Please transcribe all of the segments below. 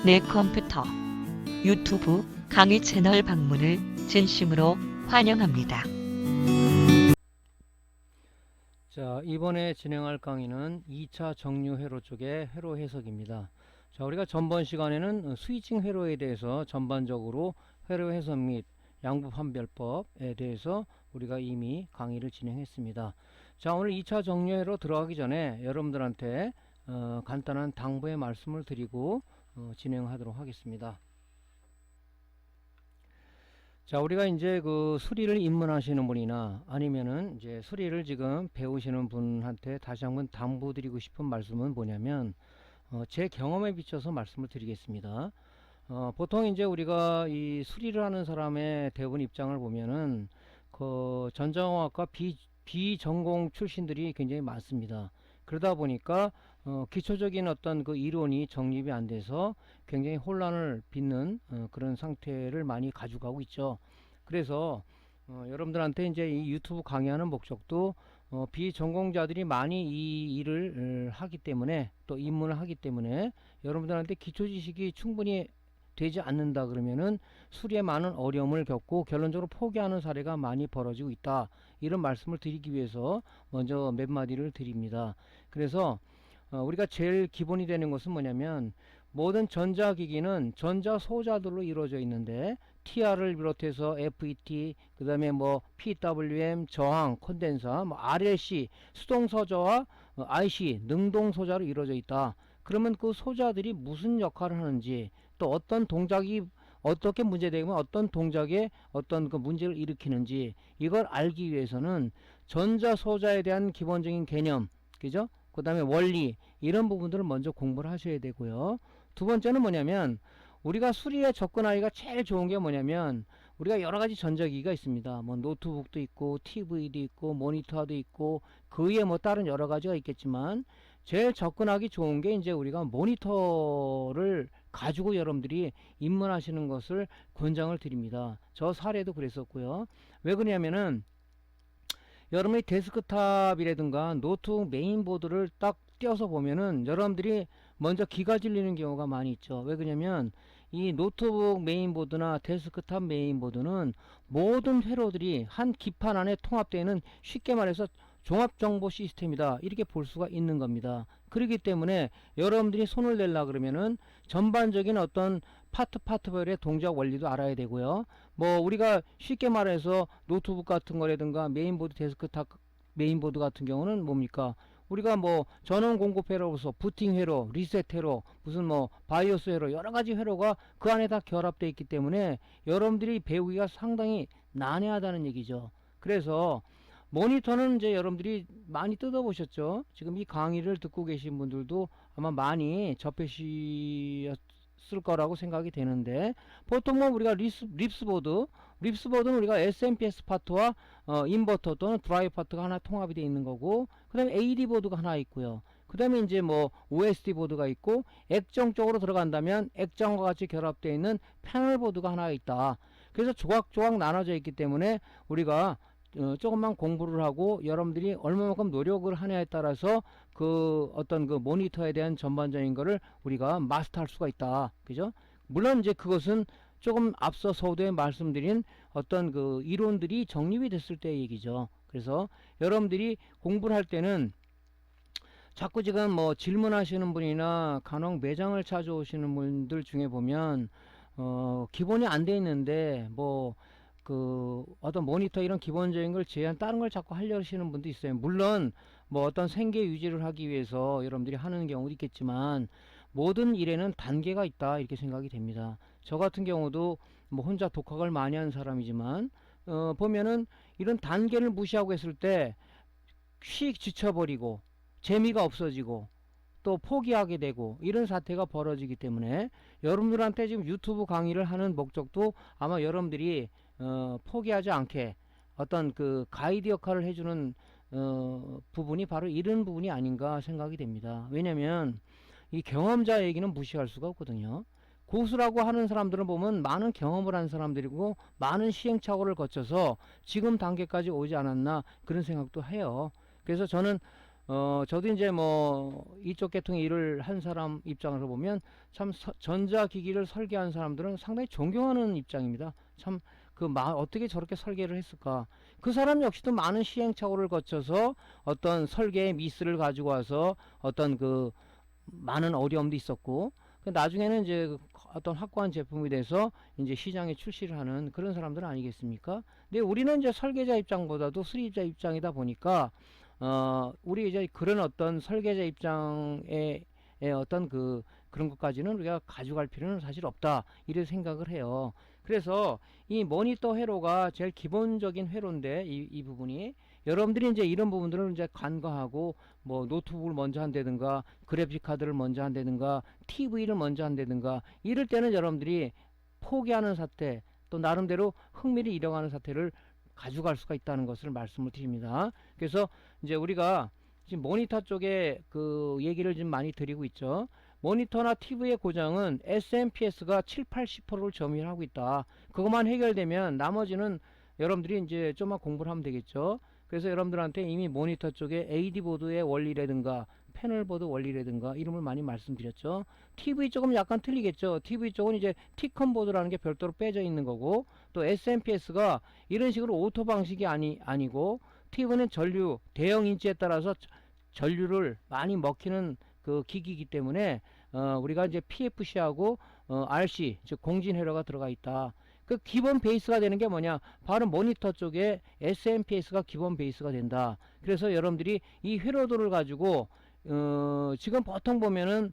내 컴퓨터, 유튜브 강의 채널 방문을 진심으로 환영합니다. 자, 이번에 진행할 강의는 2차 정류 회로 쪽의 회로 해석입니다. 자, 우리가 전번 시간에는 스위칭 회로에 대해서 전반적으로 회로 해석 및 양부 판별법에 대해서 우리가 이미 강의를 진행했습니다. 자, 오늘 2차 정류 회로 들어가기 전에 여러분들한테 간단한 당부의 말씀을 드리고 진행하도록 하겠습니다. 자, 우리가 이제 그 수리를 입문하시는 분이나 아니면은 이제 수리를 지금 배우시는 분한테 다시 한번 당부드리고 싶은 말씀은 뭐냐면, 제 경험에 비춰서 말씀을 드리겠습니다. 보통 이제 우리가 이 수리를 하는 사람의 대부분 입장을 보면은 그 전자공학과 비전공 출신들이 굉장히 많습니다. 그러다 보니까 기초적인 어떤 그 이론이 정립이 안 돼서 굉장히 혼란을 빚는 그런 상태를 많이 가져가고 있죠. 그래서 여러분들한테 이제 이 유튜브 강의하는 목적도 비전공자들이 많이 이 일을 하기 때문에, 또 입문을 하기 때문에 여러분들한테 기초 지식이 충분히 되지 않는다 그러면은 수리에 많은 어려움을 겪고 결론적으로 포기하는 사례가 많이 벌어지고 있다, 이런 말씀을 드리기 위해서 먼저 몇 마디를 드립니다. 그래서 우리가 제일 기본이 되는 것은 뭐냐면, 모든 전자기기는 전자소자들로 이루어져 있는데 TR을 비롯해서 FET, 그 다음에 뭐 PWM, 저항, 콘덴서, 뭐 RLC, 수동소자와 IC, 능동소자로 이루어져 있다. 그러면 그 소자들이 무슨 역할을 하는지, 또 어떤 동작이 어떻게 문제되면 어떤 동작에 어떤 그 문제를 일으키는지, 이걸 알기 위해서는 전자소자에 대한 기본적인 개념, 그죠? 그 다음에 원리, 이런 부분들을 먼저 공부를 하셔야 되고요. 두 번째는 뭐냐면, 우리가 수리에 접근하기가 제일 좋은 게 뭐냐면, 우리가 여러 가지 전자기기가 있습니다. 뭐 노트북도 있고 TV도 있고 모니터도 있고 그 위에 뭐 다른 여러 가지가 있겠지만, 제일 접근하기 좋은 게 이제 우리가 모니터를 가지고 여러분들이 입문하시는 것을 권장을 드립니다. 저 사례도 그랬었고요. 왜 그러냐면은, 여러분이 데스크탑이라든가 노트북 메인보드를 딱 띄어서 보면은 여러분들이 먼저 기가 질리는 경우가 많이 있죠. 왜 그러냐면, 이 노트북 메인보드나 데스크탑 메인보드는 모든 회로들이 한 기판 안에 통합되어 있는, 쉽게 말해서 종합정보 시스템이다, 이렇게 볼 수가 있는 겁니다. 그렇기 때문에 여러분들이 손을 댈라 그러면은 전반적인 어떤 파트별의 동작 원리도 알아야 되고요. 뭐 우리가 쉽게 말해서 노트북 같은 거라든가 메인보드, 데스크탑 메인보드 같은 경우는 뭡니까? 우리가 뭐 전원 공급 회로로서 부팅 회로, 리셋 회로, 무슨 뭐 바이오스 회로, 여러 가지 회로가 그 안에 다 결합되어 있기 때문에 여러분들이 배우기가 상당히 난해하다는 얘기죠. 그래서 모니터는 이제 여러분들이 많이 뜯어보셨죠? 지금 이 강의를 듣고 계신 분들도 아마 많이 접하셨을 거라고 생각이 되는데, 보통 뭐 우리가 립스보드는 우리가 SMPS 파트와 인버터 또는 드라이브 파트가 하나 통합이 되어 있는 거고, 그 다음에 AD 보드가 하나 있고요. 그 다음에 이제 뭐 OSD 보드가 있고, 액정 쪽으로 들어간다면 액정과 같이 결합되어 있는 패널 보드가 하나 있다. 그래서 조각조각 나눠져 있기 때문에 우리가 조금만 공부를 하고 여러분들이 얼마만큼 노력을 하냐에 따라서 그 어떤 그 모니터에 대한 전반적인 거를 우리가 마스터할 수가 있다, 그죠? 물론 이제 그것은 조금 앞서 서두에 말씀드린 어떤 그 이론들이 정립이 됐을 때 얘기죠. 그래서 여러분들이 공부를 할 때는 자꾸 지금 뭐 질문하시는 분이나 간혹 매장을 찾아오시는 분들 중에 보면 기본이 안 돼 있는데 뭐 그 어떤 모니터 이런 기본적인 걸 제한 다른 걸 자꾸 하려시는 분도 있어요. 물론 뭐 어떤 생계 유지를 하기 위해서 여러분들이 하는 경우도 있겠지만, 모든 일에는 단계가 있다, 이렇게 생각이 됩니다. 저 같은 경우도 뭐 혼자 독학을 많이 하는 사람이지만 보면은 이런 단계를 무시하고 했을 때 휙 지쳐버리고 재미가 없어지고 또 포기하게 되고, 이런 사태가 벌어지기 때문에 여러분들한테 지금 유튜브 강의를 하는 목적도 아마 여러분들이 포기하지 않게 어떤 그 가이드 역할을 해주는 부분이 바로 이런 부분이 아닌가 생각이 됩니다. 왜냐면 이 경험자 얘기는 무시할 수가 없거든요. 고수라고 하는 사람들은 보면 많은 경험을 한 사람들이고 많은 시행착오를 거쳐서 지금 단계까지 오지 않았나, 그런 생각도 해요. 그래서 저는 저도 이제 뭐 이쪽 계통의 일을 한 사람 입장에서 보면 참 전자기기를 설계한 사람들은 상당히 존경하는 입장입니다. 참 어떻게 저렇게 설계를 했을까? 그 사람 역시도 많은 시행착오를 거쳐서 어떤 설계의 미스를 가지고 와서 어떤 많은 어려움도 있었고, 나중에는 이제 어떤 확고한 제품이 돼서 이제 시장에 출시를 하는 그런 사람들 아니겠습니까? 근데 우리는 이제 설계자 입장보다도 수리자 입장이다 보니까 우리 이제 그런 어떤 설계자 입장의 어떤 그런 것까지는 우리가 가져갈 필요는 사실 없다, 이렇게 생각을 해요. 그래서 이 모니터 회로가 제일 기본적인 회로인데, 이 부분이 여러분들이 이제 이런 부분들을 이제 간과하고 뭐 노트북을 먼저 한다든가 그래픽 카드를 먼저 한다든가 TV를 먼저 한다든가 이럴 때는 여러분들이 포기하는 사태, 또 나름대로 흥미를 잃어가는 사태를 가져갈 수가 있다는 것을 말씀을 드립니다. 그래서 이제 우리가 지금 모니터 쪽에 얘기를 좀 많이 드리고 있죠. 모니터나 TV의 고장은 SMPS가 7-80%를 점유하고 있다. 그것만 해결되면 나머지는 여러분들이 이제 좀만 공부를 하면 되겠죠. 그래서 여러분들한테 이미 모니터 쪽에 AD보드의 원리라든가 패널보드 원리라든가 이름을 많이 말씀드렸죠. TV 쪽은 약간 틀리겠죠. TV 쪽은 이제 Tcon 보드라는 게 별도로 빼져 있는 거고, 또 SMPS가 이런 식으로 오토 방식이 아니고, TV는 전류, 대형 인치에 따라서 전류를 많이 먹히는 기기이기 때문에 우리가 이제 PFC하고 RC, 즉 공진 회로가 들어가 있다. 그 기본 베이스가 되는 게 뭐냐? 바로 모니터 쪽에 SMPS가 기본 베이스가 된다. 그래서 여러분들이 이 회로도를 가지고 지금 보통 보면은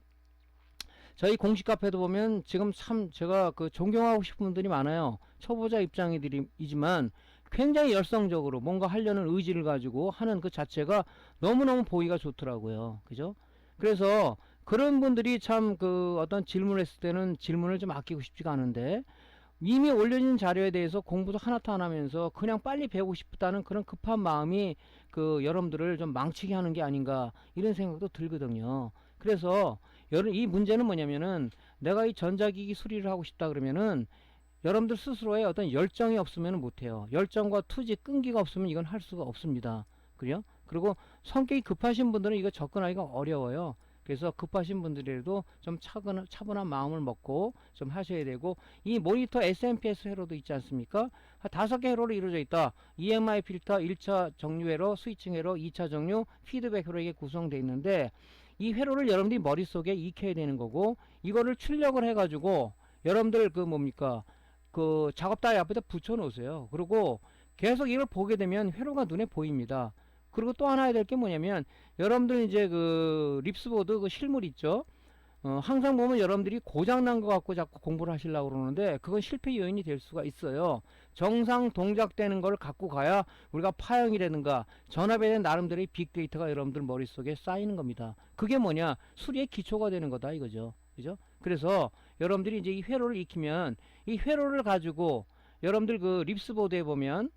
저희 공식 카페도 보면 지금 참 제가 존경하고 싶은 분들이 많아요. 초보자 입장이지만 굉장히 열성적으로 뭔가 하려는 의지를 가지고 하는 그 자체가 너무너무 보기가 좋더라고요. 그죠? 그래서 그런 분들이 참 어떤 질문을 했을 때는 질문을 좀 아끼고 싶지가 않은데, 이미 올려진 자료에 대해서 공부도 하나도 안 하면서 그냥 빨리 배우고 싶다는 그런 급한 마음이 여러분들을 좀 망치게 하는 게 아닌가, 이런 생각도 들거든요. 그래서 이 문제는 뭐냐면은, 내가 이 전자기기 수리를 하고 싶다 그러면은 여러분들 스스로의 어떤 열정이 없으면 못해요. 열정과 투지, 끈기가 없으면 이건 할 수가 없습니다. 그래요? 그리고 성격이 급하신 분들은 이거 접근하기가 어려워요. 그래서 급하신 분들이라도 좀 차분한 마음을 먹고 좀 하셔야 되고, 이 모니터 SMPS 회로도 있지 않습니까? 5개 회로로 이루어져 있다. EMI 필터, 1차 정류 회로, 스위칭 회로, 2차 정류, 피드백 회로, 이게 구성되어 있는데, 이 회로를 여러분들이 머릿속에 익혀야 되는 거고, 이거를 출력을 해가지고 여러분들 작업台앞에다 붙여 놓으세요. 그리고 계속 이걸 보게 되면 회로가 눈에 보입니다. 그리고 또 하나 해야 될 게 뭐냐면, 여러분들 이제 립스보드 실물 있죠? 항상 보면 여러분들이 고장난 거 갖고 자꾸 공부를 하시려고 그러는데, 그건 실패 요인이 될 수가 있어요. 정상 동작되는 걸 갖고 가야 우리가 파형이라든가 전압에 대한 나름대로의 빅데이터가 여러분들 머릿속에 쌓이는 겁니다. 그게 뭐냐? 수리의 기초가 되는 거다, 이거죠. 그죠? 그래서 여러분들이 이제 이 회로를 익히면, 이 회로를 가지고 여러분들 립스보드에 보면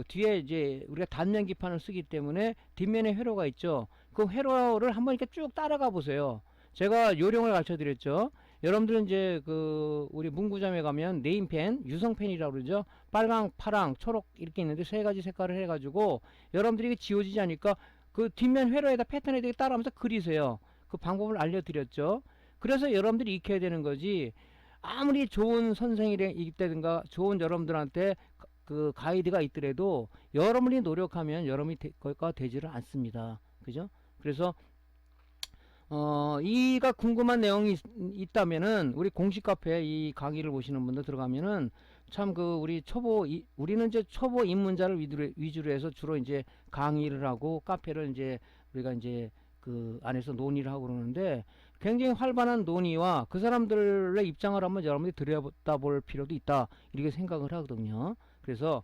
뒤에 이제 우리가 단면 기판을 쓰기 때문에 뒷면에 회로가 있죠. 그 회로를 한번 이렇게 쭉 따라가 보세요. 제가 요령을 가르쳐 드렸죠. 여러분들은 이제 우리 문구점에 가면 네임펜, 유성펜이라고 그러죠. 빨강, 파랑, 초록 이렇게 있는데 3가지 색깔을 해가지고 여러분들이 지워지지 않으니까 그 뒷면 회로에다 패턴에 대해 따라하면서 그리세요. 그 방법을 알려드렸죠. 그래서 여러분들이 익혀야 되는 거지, 아무리 좋은 선생이 있다든가 좋은 여러분들한테 가이드가 있더라도 여러분이 노력하면 여러분이 거기가 되지를 않습니다. 그죠? 그래서 이가 궁금한 내용이 있다면은 우리 공식 카페 이 강의를 보시는 분들 들어가면은 참 우리는 이제 초보 입문자를 위주로 해서 주로 이제 강의를 하고 카페를 이제 우리가 이제 안에서 논의를 하고 그러는데, 굉장히 활발한 논의와 그 사람들의 입장을 한번 여러분들이 들여다볼 필요도 있다, 이렇게 생각을 하거든요. 그래서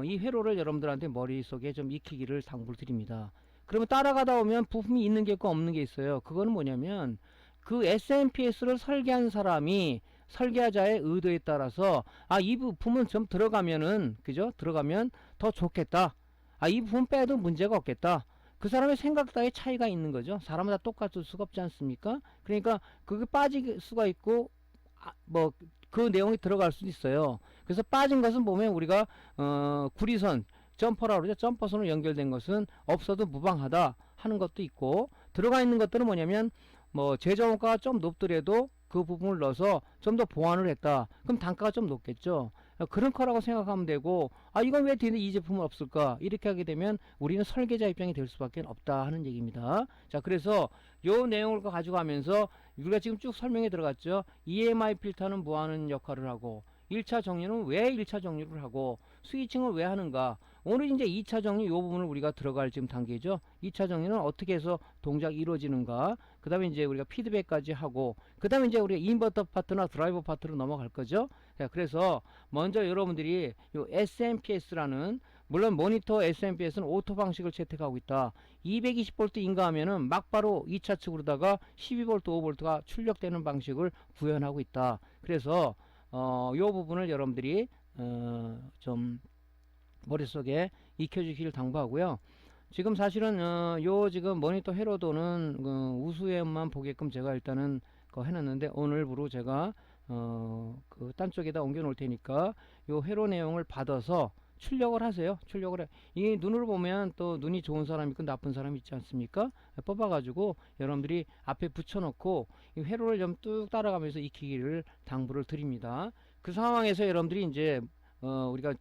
이 회로를 여러분들한테 머릿속에 좀 익히기를 당부를 드립니다. 그러면 따라가다 보면 부품이 있는 게 있고 없는 게 있어요. 그거는 뭐냐면, 그 SMPS를 설계한 사람이 설계자의 의도에 따라서 이 부품은 좀 들어가면은, 그죠? 들어가면 더 좋겠다. 이 부품 빼도 문제가 없겠다. 그 사람의 생각 따위 차이가 있는 거죠. 사람마다 똑같을 수가 없지 않습니까? 그러니까 그게 빠질 수가 있고 그 내용이 들어갈 수도 있어요. 그래서 빠진 것은 보면 우리가 구리선, 점퍼라고 그러죠. 점퍼선으로 연결된 것은 없어도 무방하다 하는 것도 있고, 들어가 있는 것들은 뭐냐면 뭐 제조원가가 좀 높더라도 그 부분을 넣어서 좀 더 보완을 했다. 그럼 단가가 좀 높겠죠. 그런 거라고 생각하면 되고, 아 이건 왜 뒤에 이 제품은 없을까? 이렇게 하게 되면 우리는 설계자 입장이 될 수밖에 없다 하는 얘기입니다. 자, 그래서 요 내용을 가지고 가면서 우리가 지금 쭉 설명에 들어갔죠. EMI 필터는 뭐 하는 역할을 하고, 1차 정류는 왜 1차 정류를 하고, 스위칭을 왜 하는가. 오늘 이제 2차 정류 요 부분을 우리가 들어갈 지금 단계죠. 2차 정류는 어떻게 해서 동작이 이루어지는가. 그 다음에 이제 우리가 피드백까지 하고, 그 다음에 이제 우리가 인버터 파트나 드라이버 파트로 넘어갈 거죠. 자, 그래서 먼저 여러분들이 요 SMPS라는, 물론 모니터 SMPS는 오토 방식을 채택하고 있다. 220V 인가하면은 막바로 2차 측으로다가 12V, 5V가 출력되는 방식을 구현하고 있다. 그래서 요 부분을 여러분들이 좀 머릿속에 익혀주시길 당부하고요. 지금 사실은 요 지금 모니터 회로도는 우수에만 보게끔 제가 일단은 해놨는데, 오늘부로 제가 그 딴 쪽에다 옮겨 놓을 테니까 요 회로 내용을 받아서 출력을 하세요. 출력을 해. 이 눈으로 보면 또 눈이 좋은 사람 있고 나쁜 사람 있지 않습니까? 뽑아 가지고 여러분들이 앞에 붙여 놓고 이 회로를 좀 뚝 따라가면서 익히기를 당부를 드립니다. 그 상황에서 여러분들이 이제 우리가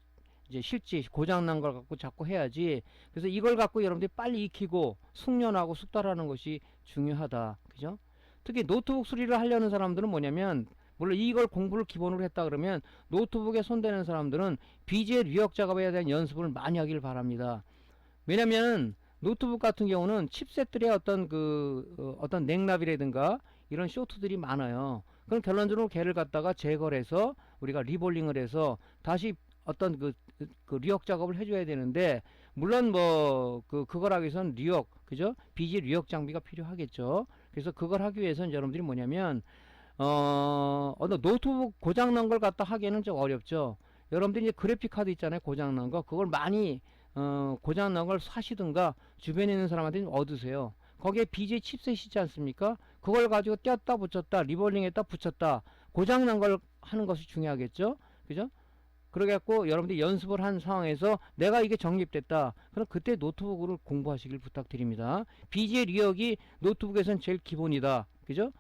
이제 실지 고장난 걸 갖고 자꾸 해야지. 그래서 이걸 갖고 여러분들이 빨리 익히고 숙련하고 숙달하는 것이 중요하다. 그죠? 특히 노트북 수리를 하려는 사람들은 뭐냐면, 물론 이걸 공부를 기본으로 했다 그러면 노트북에 손대는 사람들은 BGA 리역 작업에 대한 연습을 많이 하길 바랍니다. 왜냐면 노트북 같은 경우는 칩셋들의 어떤 냉납이라든가 이런 쇼트들이 많아요. 그럼 결론적으로 걔를 갖다가 제거를 해서 우리가 리볼링을 해서 다시 어떤 그 리역 작업을 해줘야 되는데, 물론 뭐 그걸 하기 위해서는 리역, 그죠? BG 리역 장비가 필요하겠죠. 그래서 그걸 하기 위해서는 여러분들이 뭐냐면 어떤 노트북 고장난 걸 갖다 하기에는 좀 어렵죠. 여러분들이 이제 그래픽 카드 있잖아요. 고장난 거, 그걸 많이 고장난 걸 사시든가 주변에 있는 사람한테 좀 얻으세요. 거기에 BJ 칩셋이 있지 않습니까? 그걸 가지고 떼었다 붙였다 리볼링했다 붙였다, 고장난 걸 하는 것이 중요하겠죠. 그죠? 그래갖고 여러분들이 연습을 한 상황에서 내가 이게 정립됐다, 그럼 그때 노트북으로 공부하시길 부탁드립니다. BGA 리역이 노트북에선 제일 기본이다. 그죠?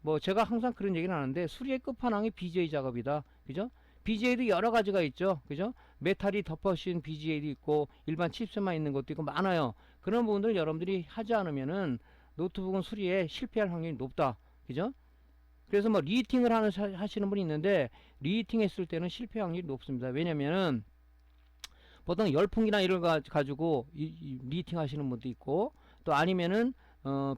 뭐 제가 항상 그런 얘기는 하는데, 수리의 끝판왕이 BGA 작업이다. 그죠? BGA도 여러 가지가 있죠. 그죠? 메탈이 덮어씌운 BGA도 있고 일반 칩셋만 있는 것도 있고 많아요. 그런 부분들 여러분들이 하지 않으면은 노트북은 수리에 실패할 확률이 높다. 그죠? 그래서 뭐 리히팅을 하시는 분이 있는데, 리히팅 했을 때는 실패 확률이 높습니다. 왜냐면은 보통 열풍기나 이걸 가지고 리히팅 하시는 분도 있고, 또 아니면은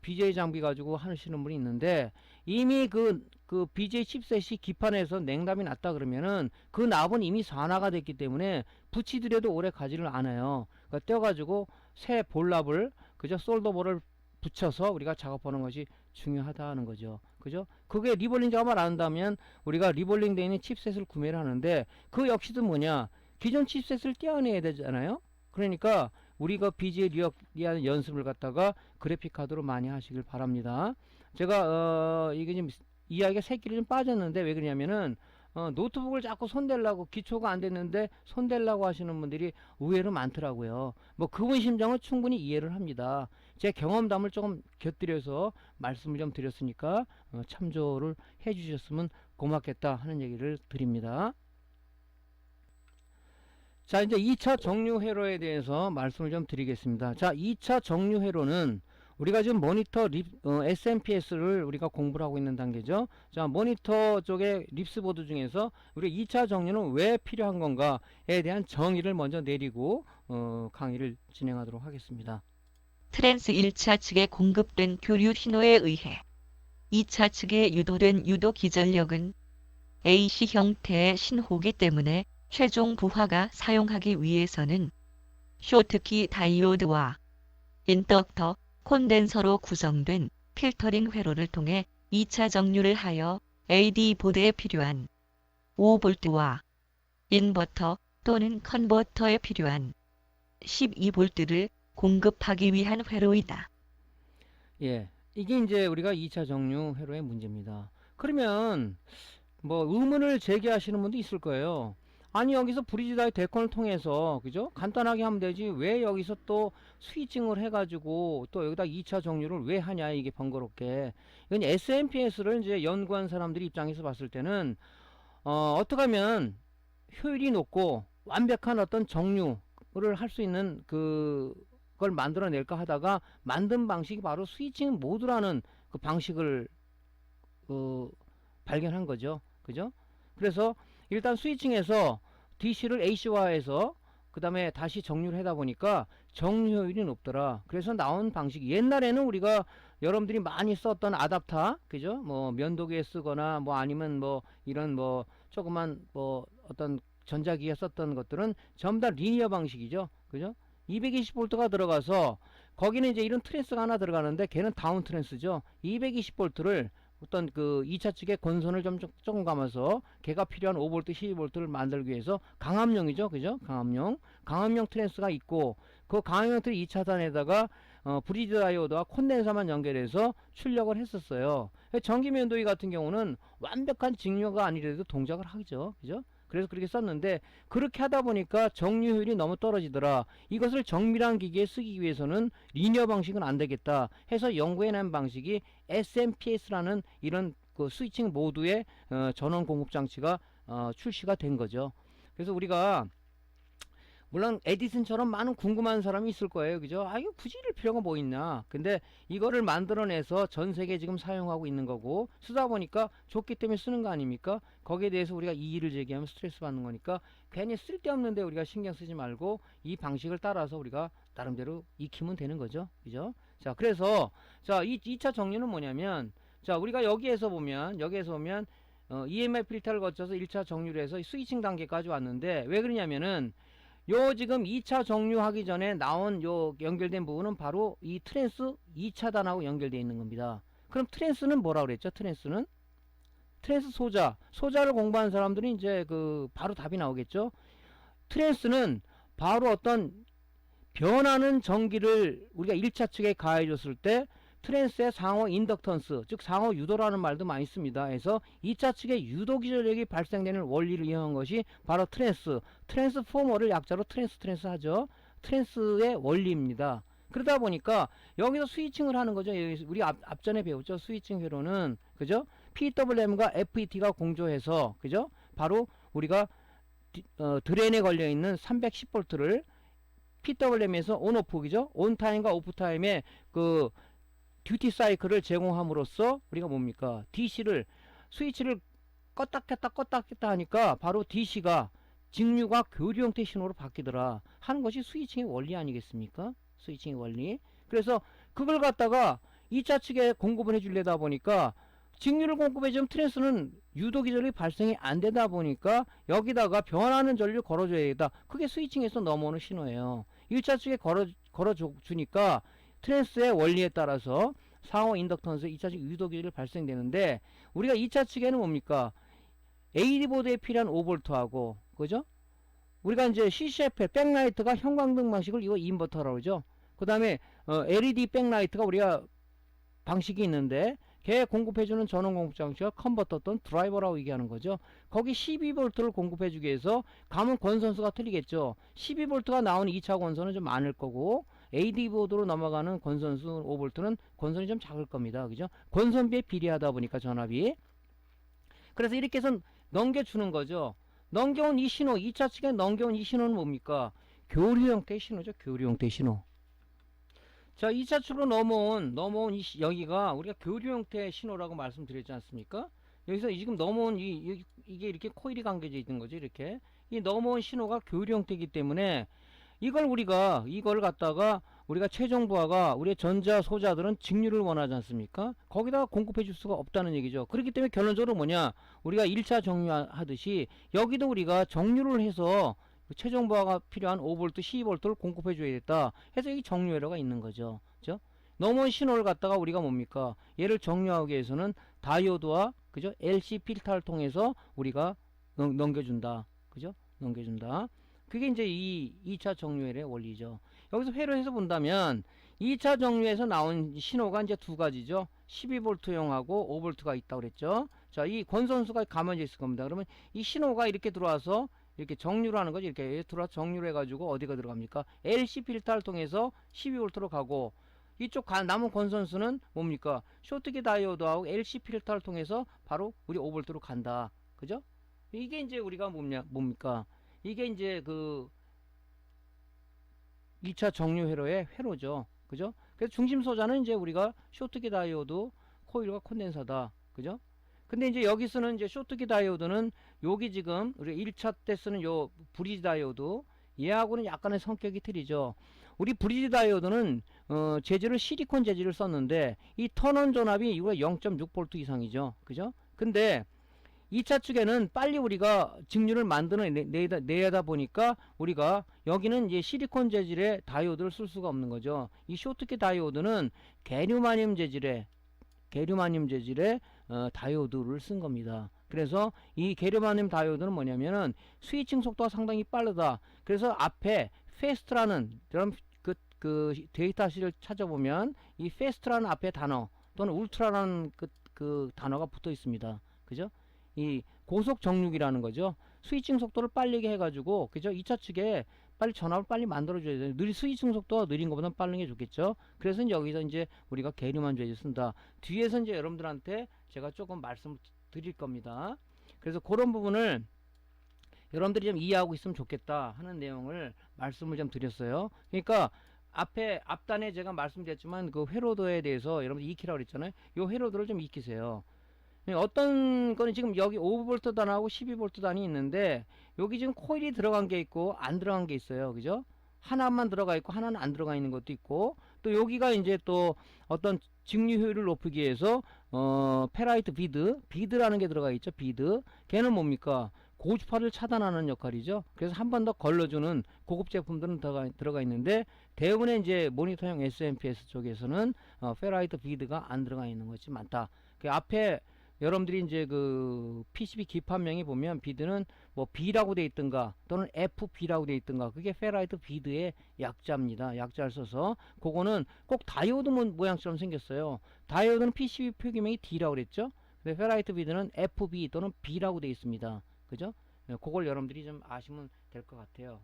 BJ 장비 가지고 하시는 분이 있는데, 이미 그 BJ 칩셋이 기판에서 냉담이 났다 그러면은 그 납은 이미 산화가 됐기 때문에 붙이더라도 오래 가지를 않아요. 그러니까 떼어가지고 새 볼납을, 그죠? 솔더볼을 붙여서 우리가 작업하는 것이 중요하다는 거죠. 그죠? 그게 리볼링 작업을 안 한다면 우리가 리볼링 되어 있는 칩셋을 구매를 하는데, 그 역시도 뭐냐, 기존 칩셋을 떼어내야 되잖아요. 그러니까 우리가 BGA 리얼 연습을 갖다가 그래픽 카드로 많이 하시길 바랍니다. 제가 이게 좀 이야기가 새끼를 좀 빠졌는데, 왜 그러냐면은 노트북을 자꾸 손대려고, 기초가 안 됐는데 손대려고 하시는 분들이 의외로 많더라고요. 뭐 그분 심정은 충분히 이해를 합니다. 제 경험담을 조금 곁들여서 말씀을 좀 드렸으니까 참조를 해 주셨으면 고맙겠다 하는 얘기를 드립니다. 자, 이제 2차 정류 회로에 대해서 말씀을 좀 드리겠습니다. 자, 2차 정류 회로는 우리가 지금 모니터 SMPS를 우리가 공부를 하고 있는 단계죠. 자, 모니터 쪽의 립스보드 중에서 우리 2차 정류는 왜 필요한 건가에 대한 정의를 먼저 내리고 강의를 진행하도록 하겠습니다. 트랜스 1차 측에 공급된 교류 신호에 의해 2차 측에 유도된 유도 기전력은 AC 형태의 신호기 때문에 최종 부하가 사용하기 위해서는 쇼트키 다이오드와 인덕터, 콘덴서로 구성된 필터링 회로를 통해 2차 정류를 하여 AD 보드에 필요한 5V와 인버터 또는 컨버터에 필요한 12V를 공급하기 위한 회로이다. 예, 이게 이제 우리가 2차 정류 회로의 문제입니다. 그러면 뭐 의문을 제기하시는 분도 있을 거예요. 아니 여기서 브리지다의 대kon을 통해서 그죠? 간단하게 하면 되지 왜 여기서 또 스위칭을 해가지고 또 여기다 2차 정류를 왜 하냐 이게 번거롭게. 이건 SMPS를 이제 연구한 사람들이 입장에서 봤을 때는 어떻게 하면 효율이 높고 완벽한 어떤 정류를 할 수 있는 그걸 만들어낼까 하다가 만든 방식이 바로 스위칭 모드라는 그 방식을 발견한 거죠. 그죠? 그래서 일단 스위칭해서 DC를 AC화해서 그 다음에 다시 정류를 하다 보니까 정류 효율이 높더라. 그래서 나온 방식이 옛날에는 우리가 여러분들이 많이 썼던 아답터 그죠? 뭐 면도기에 쓰거나 뭐 아니면 뭐 이런 뭐 조그만 뭐 어떤 전자기에 썼던 것들은 전부 다 리니어 방식이죠. 그죠? 220V가 들어가서 거기는 이제 이런 트랜스가 하나 들어가는데 걔는 다운 트랜스죠. 220V를 어떤 그 2차 측의 건선을 조금 감아서 걔가 필요한 5V, 12V를 만들기 위해서 강압용이죠. 그죠? 강압용 트랜스가 있고 그 강압용 트랜스 2차단에다가 브리지 다이오드와 콘덴서만 연결해서 출력을 했었어요. 전기 면도기 같은 경우는 완벽한 직류가 아니더라도 동작을 하죠. 그죠? 그래서 그렇게 썼는데 그렇게 하다 보니까 정류 효율이 너무 떨어지더라. 이것을 정밀한 기기에 쓰기 위해서는 리니어 방식은 안 되겠다 해서 연구해낸 방식이 SMPS라는 이런 그 스위칭 모드의 전원 공급 장치가 출시가 된 거죠. 그래서 우리가 물론 에디슨처럼 많은 궁금한 사람이 있을 거예요. 그죠? 아, 이거 굳이 이럴 필요가 뭐 있나. 근데 이거를 만들어내서 전 세계에 지금 사용하고 있는 거고 쓰다 보니까 좋기 때문에 쓰는 거 아닙니까? 거기에 대해서 우리가 이의를 제기하면 스트레스 받는 거니까 괜히 쓸데없는데 우리가 신경 쓰지 말고 이 방식을 따라서 우리가 나름대로 익히면 되는 거죠. 그죠? 자, 그래서 자, 이 2차 정리는 뭐냐면 자, 우리가 여기에서 보면 EMI 필터를 거쳐서 1차 정류를 해서 스위칭 단계까지 왔는데 왜 그러냐면은 요 지금 2차 정류하기 전에 나온 요 연결된 부분은 바로 이 트랜스 2차단하고 연결되어 있는 겁니다. 그럼 트랜스는 뭐라 그랬죠? 트랜스 소자를 공부한 사람들이 이제 그 바로 답이 나오겠죠? 트랜스는 바로 어떤 변하는 전기를 우리가 1차 측에 가해 줬을 때 트랜스의 상호 인덕턴스, 즉 상호 유도라는 말도 많이 씁니다. 그래서 2차 측의 유도 기전력이 발생되는 원리를 이용한 것이 바로 트랜스포머를 약자로 트랜스 하죠. 트랜스의 원리입니다. 그러다 보니까 여기서 스위칭을 하는 거죠. 우리 앞전에 배웠죠. 스위칭 회로는 그죠? PWM과 FET가 공조해서 그죠? 바로 우리가 드레인에 걸려 있는 310V를 PWM에서 온오프기죠. 온타임과 오프타임에 그 듀티 사이클을 제공함으로써 우리가 뭡니까? DC를 스위치를 껐다 켰다 하니까 바로 DC가 직류가 교류 형태 신호로 바뀌더라 하는 것이 스위칭의 원리 아니겠습니까? 스위칭의 원리. 그래서 그걸 갖다가 2차 측에 공급을 해주려다 보니까 직류를 공급해주면 트랜스는 유도 기전이 발생이 안 되다 보니까 여기다가 변하는 전류 걸어줘야 되다. 그게 스위칭에서 넘어오는 신호예요. 1차 측에 걸어주니까 트랜스의 원리에 따라서 상호 인덕턴스 2차 측 유도 기전이 발생되는데 우리가 2차 측에는 뭡니까? AD보드에 필요한 5V하고 그죠? 우리가 이제 CCF 백라이트가 형광등 방식을 이거 인버터라고 그러죠. 그 다음에 LED 백라이트가 우리가 방식이 있는데 걔 공급해주는 전원 공급 장치가 컨버터 또는 드라이버라고 얘기하는 거죠. 거기 12V를 공급해주기 위해서 가면 권선수가 틀리겠죠. 12V가 나오는 2차 권선은 좀 많을 거고 AD 보드로 넘어가는 권선수 5V는 권선이 좀 작을 겁니다. 그죠? 권선비에 비례하다 보니까 전압이. 그래서 이렇게 해서 넘겨주는 거죠. 넘겨온 이 신호, 2차 측에 넘겨온 이 신호는 뭡니까? 교류 형태의 신호죠. 교류 형태의 신호. 자, 2차 측으로 넘어온 여기가 우리가 교류 형태의 신호라고 말씀드렸지 않습니까? 여기서 지금 넘어온 이게 이렇게 코일이 감겨져 있는 거죠. 이렇게. 이 넘어온 신호가 교류 형태이기 때문에 이걸 갖다가 우리가 최종 부하가 우리의 전자 소자들은 직류를 원하지 않습니까? 거기다가 공급해 줄 수가 없다는 얘기죠. 그렇기 때문에 결론적으로 뭐냐? 우리가 1차 정류하듯이 여기도 우리가 정류를 해서 최종 부하가 필요한 5V, 12V를 공급해 줘야겠다 해서 여기 정류 에러가 있는 거죠. 그죠? 넘어온 신호를 갖다가 우리가 뭡니까? 얘를 정류하기 위해서는 다이오드와 그죠? LC 필터를 통해서 우리가 넘겨준다. 그죠? 넘겨준다. 그게 이제 이 2차 정류의 원리죠. 여기서 회로해서 본다면 2차 정류에서 나온 신호가 이제 두 가지죠. 12V용하고 5V가 있다고 그랬죠. 자, 이 권선수가 감아져 있을 겁니다. 그러면 이 신호가 이렇게 들어와서 이렇게 정류를 하는 거죠. 이렇게 들어와 정류를 해가지고 어디가 들어갑니까? LC 필터를 통해서 12V로 가고, 이쪽 남은 건선수는 뭡니까? 쇼트키 다이오드하고 LC 필터를 통해서 바로 우리 5V로 간다. 그죠? 이게 이제 우리가 뭡니까? 이게 이제 그 2차 정류 회로의 회로죠. 그죠? 그래서 중심 소자는 이제 우리가 쇼트키 다이오드, 코일과 콘덴서다. 그죠? 근데 이제 여기서는 이제 쇼트키 다이오드는 여기 지금 우리 1차 때 쓰는 요 브리지 다이오드, 얘하고는 약간의 성격이 틀리죠. 우리 브리지 다이오드는 재질을 실리콘 재질을 썼는데 이 턴온 전압이 이거 0.6V 이상이죠. 그죠? 근데 2차 측에는 빨리 우리가 직류를 내다 보니까 우리가 여기는 이제 실리콘 재질의 다이오드를 쓸 수가 없는 거죠. 이 쇼트키 다이오드는 게르마늄 재질의 다이오드를 쓴 겁니다. 그래서 이 게르마늄 다이오드는 뭐냐면은 스위칭 속도가 상당히 빠르다. 그래서 앞에 패스트라는 그 데이터시를 찾아보면 이 패스트라는 앞에 단어 또는 울트라라는 그 단어가 붙어 있습니다. 그죠? 이 고속 정류기라는 거죠. 스위칭 속도를 빠르게 해가지고, 그죠? 2차 측에 빨리 전압을 빨리 만들어줘야 돼요. 스위칭 속도가 느린 것보다 빠른 게 좋겠죠. 그래서 여기서 이제 우리가 게르만 재질 쓴다. 뒤에서 이제 여러분들한테 제가 조금 말씀을 드릴 겁니다. 그래서 그런 부분을 여러분들이 좀 이해하고 있으면 좋겠다 하는 내용을 말씀을 좀 드렸어요. 그러니까 앞단에 제가 말씀드렸지만 그 회로도에 대해서 여러분들 익히라고 그랬잖아요. 이 회로도를 좀 익히세요. 어떤 거는 지금 여기 5V 단하고 12V 단이 있는데 여기 지금 코일이 들어간 게 있고 안 들어간 게 있어요. 그죠? 하나만 들어가 있고 하나는 안 들어가 있는 것도 있고, 또 여기가 이제 또 어떤 직류 효율을 높이기 위해서 페라이트 비드라는 게 들어가 있죠. 비드. 걔는 뭡니까? 고주파를 차단하는 역할이죠. 그래서 한 번 더 걸러주는 고급 제품들은 들어가 있는데 대부분의 이제 모니터형 SMPS 쪽에서는 페라이트 비드가 안 들어가 있는 것이 많다. 그 앞에 여러분들이 이제 그 PCB 기판명에 보면 비드는 뭐 B라고 돼 있든가 또는 FB라고 돼 있든가 그게 페라이트 비드의 약자입니다. 약자를 써서 그거는 꼭 다이오드 모양처럼 생겼어요. 다이오드는 PCB 표기명이 D라고 그랬죠. 근데 페라이트 비드는 FB 또는 B라고 돼 있습니다. 그죠? 그걸 여러분들이 좀 아시면 될 것 같아요.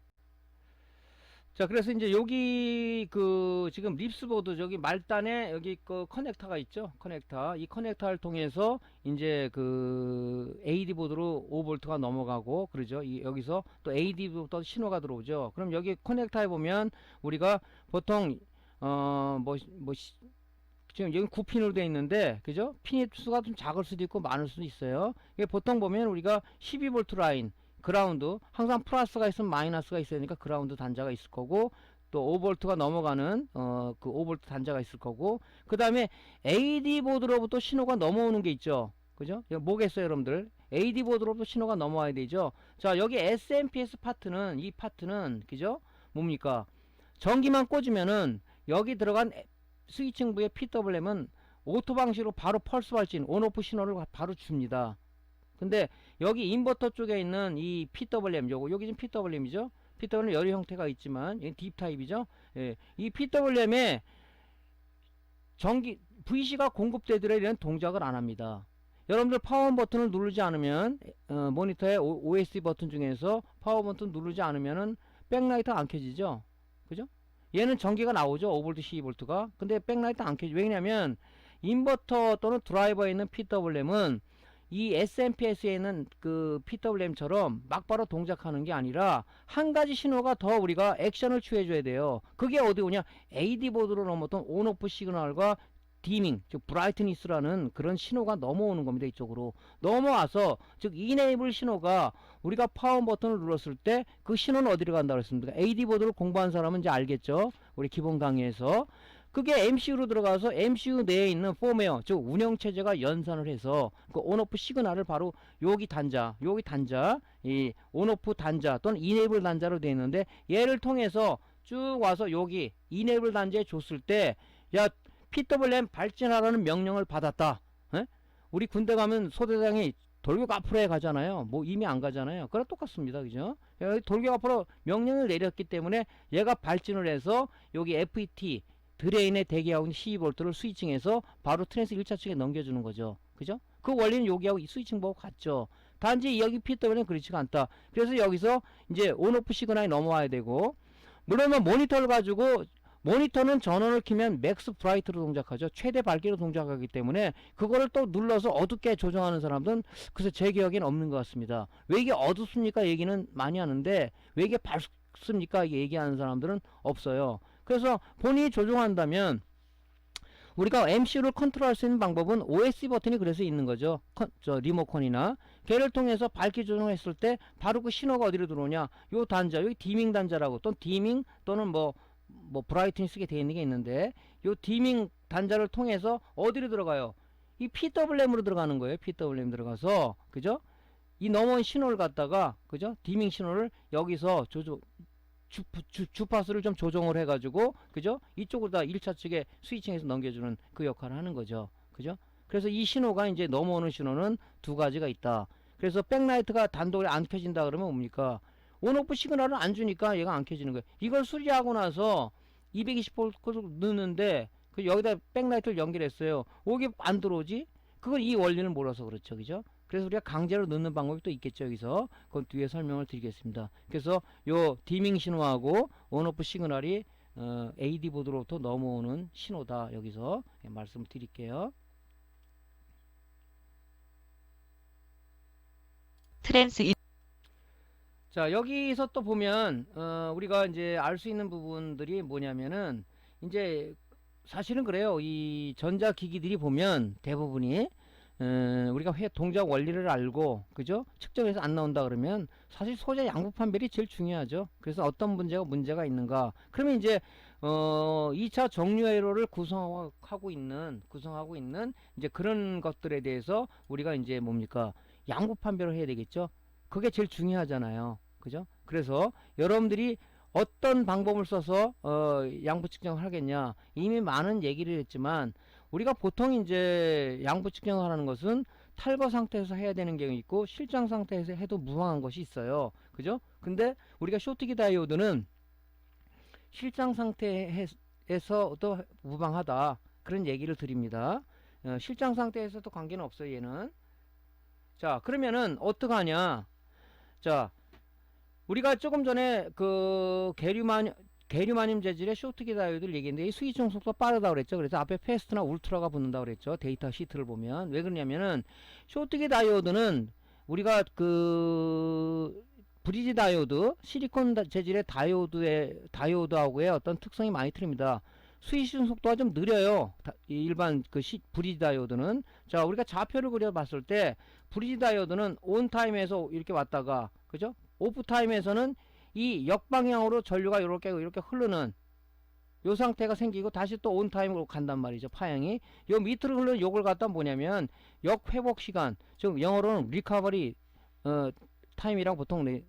자, 그래서 이제 여기 그 지금 립스보드 저기 말단에 여기 그 커넥터가 있죠. 커넥터. 이 커넥터를 통해서 이제 그 AD 보드로 5V가 넘어가고 그러죠. 여기서 또 AD부터 신호가 들어오죠. 그럼 여기 커넥터에 보면 우리가 보통 지금 여기 9핀으로 되어 있는데 그죠? 핀의 수가 좀 작을 수도 있고 많을 수도 있어요. 이게 보통 보면 우리가 12V 라인 그라운드 항상 플러스가 있으면 마이너스가 있어야 되니까 그라운드 단자가 있을 거고, 또 5V가 넘어가는 그 5V 단자가 있을 거고, 그 다음에 AD 보드로부터 신호가 넘어오는 게 있죠. 그죠? 뭐겠어요 여러분들? AD 보드로부터 신호가 넘어와야 되죠. 자, 여기 SMPS 파트는 이 파트는 그죠? 뭡니까? 전기만 꽂으면은 여기 들어간 스위칭부의 PWM은 오토 방식으로 바로 펄스 발진 온오프 신호를 바로 줍니다. 근데 여기 인버터 쪽에 있는 이 PWM 여기 지금 PWM이죠. PWM 여러 형태가 있지만 딥 타입이죠. 예, 이 PWM에 전기 VC가 공급되더라 이런 동작을 안 합니다. 여러분들 파워 버튼을 누르지 않으면 모니터의 OSD 버튼 중에서 파워 버튼 누르지 않으면은 백라이트가 안 켜지죠. 그죠? 얘는 전기가 나오죠. 5V, 12V가. 근데 백라이트 안 켜지. 왜냐면 인버터 또는 드라이버에 있는 PWM은 이 SMPS에 있는 그 PWM처럼 막바로 동작하는 게 아니라 한 가지 신호가 더 우리가 액션을 취해줘야 돼요. 그게 어디 오냐? AD 보드로 넘어왔던 온오프 시그널과 디밍, 즉 브라이트니스라는 그런 신호가 넘어오는 겁니다. 이쪽으로 넘어와서 즉 이네이블 신호가 우리가 파워 버튼을 눌렀을 때 그 신호는 어디로 간다고 했습니까? AD 보드를 공부한 사람은 이제 알겠죠. 우리 기본 강의에서 그게 MCU로 들어가서 MCU 내에 있는 폼웨어, 즉 운영체제가 연산을 해서 그 온오프 시그널을 바로 여기 단자, 이 온오프 단자 또는 이네이블 단자로 되어 있는데 얘를 통해서 쭉 와서 여기 이네이블 단자에 줬을 때 야 PWM 발진하라는 명령을 받았다. 에? 우리 군대 가면 소대장이 돌격 앞으로 해 가잖아요. 뭐 이미 안 가잖아요. 그랑 똑같습니다. 그죠? 돌격 앞으로 명령을 내렸기 때문에 얘가 발진을 해서 여기 FET 드레인에 대기하고 있는 12V를 스위칭해서 바로 트랜스 1차 측에 넘겨주는 거죠. 그죠? 그 원리는 여기하고 이 스위칭 보고 같죠. 단지 여기 PW는 그렇지가 않다. 그래서 여기서 이제 온오프 시그널이 넘어와야 되고, 물론 뭐 모니터를 가지고, 모니터는 전원을 켜면 맥스 브라이트로 동작하죠. 최대 밝기로 동작하기 때문에 그거를 또 눌러서 어둡게 조정하는 사람들은 글쎄 제 기억에는 없는 것 같습니다. 왜 이게 어둡습니까 얘기는 많이 하는데 왜 이게 밝습니까 얘기하는 사람들은 없어요. 그래서 본인이 조정한다면 우리가 MCU를 컨트롤할 수 있는 방법은 OSC 버튼이 그래서 있는 거죠. 리모컨이나 걔를 통해서 밝기 조정했을 때 바로 그 신호가 어디로 들어오냐, 요 단자, 여기 디밍 단자라고, 또는 디밍 또는 뭐 브라이트닝 쓰게 되어 있는 게 있는데, 요 디밍 단자를 통해서 어디로 들어가요? 이 PWM으로 들어가는 거예요. PWM 들어가서, 그죠? 이 넘어온 신호를 갖다가, 그죠? 디밍 신호를 여기서 주파수를 좀 조정을 해가지고, 그죠? 이쪽으로 다 1차 측에 스위칭해서 넘겨주는 그 역할을 하는 거죠. 그죠? 그래서 이 신호가 이제 넘어오는 신호는 두 가지가 있다. 그래서 백라이트가 단독으로 안 켜진다 그러면 뭡니까? 온오프 시그널을 안 주니까 얘가 안 켜지는 거예요. 이걸 수리하고 나서 220V 넣는데 그 여기다 백라이트를 연결했어요. 여기 안 들어오지? 그걸 이 원리를 몰라서 그렇죠. 그죠? 그래서 우리가 강제로 넣는 방법이 또 있겠죠. 여기서 그건 뒤에 설명을 드리겠습니다. 그래서 요 디밍 신호하고 온오프 시그널이 AD 보드로부터 넘어오는 신호다. 여기서 말씀을 드릴게요. 트랜스 자, 여기서 또 보면 우리가 이제 알 수 있는 부분들이 뭐냐면은 이제 사실은 그래요. 이 전자기기들이 보면 대부분이 우리가 동작 원리를 알고, 그죠? 측정해서 안 나온다 그러면 사실 소재 양부 판별이 제일 중요하죠. 그래서 어떤 문제가 있는가? 그러면 이제 2차 정류 회로를 구성하고 있는 이제 그런 것들에 대해서 우리가 이제 뭡니까? 양부 판별을 해야 되겠죠. 그게 제일 중요하잖아요. 그죠? 그래서 여러분들이 어떤 방법을 써서 양부 측정을 하겠냐, 이미 많은 얘기를 했지만 우리가 보통 이제 양부 측정을 하는 것은 탈거 상태에서 해야 되는 경우 있고 실장 상태에서 해도 무방한 것이 있어요. 그죠? 근데 우리가 쇼트키 다이오드는 실장 상태에서도 무방하다, 그런 얘기를 드립니다. 실장 상태에서도 관계는 없어요, 얘는. 자, 그러면은 어떡하냐? 자, 우리가 조금 전에 그 게류마늄 재질의 쇼트키 다이오드를 얘기했는데 이 스위칭 속도가 빠르다고 그랬죠. 그래서 앞에 패스트나 울트라가 붙는다고 그랬죠. 데이터 시트를 보면. 왜 그러냐면은 쇼트키 다이오드는 우리가 그 브리지 다이오드, 실리콘 재질의 다이오드하고의 어떤 특성이 많이 틀립니다. 스위칭 속도가 좀 느려요. 일반 그 브리지 다이오드는. 자, 우리가 좌표를 그려봤을 때 브리지 다이오드는 온 타임에서 이렇게 왔다가, 그죠? 오프 타임에서는 이 역방향으로 전류가 이렇게 흐르는 요 상태가 생기고 다시 또 온 타임으로 간단 말이죠. 파형이 요 밑으로 흐르는 요걸 갖다 뭐냐면 역회복 시간, 즉 영어로는 리커버리 타임이라고 보통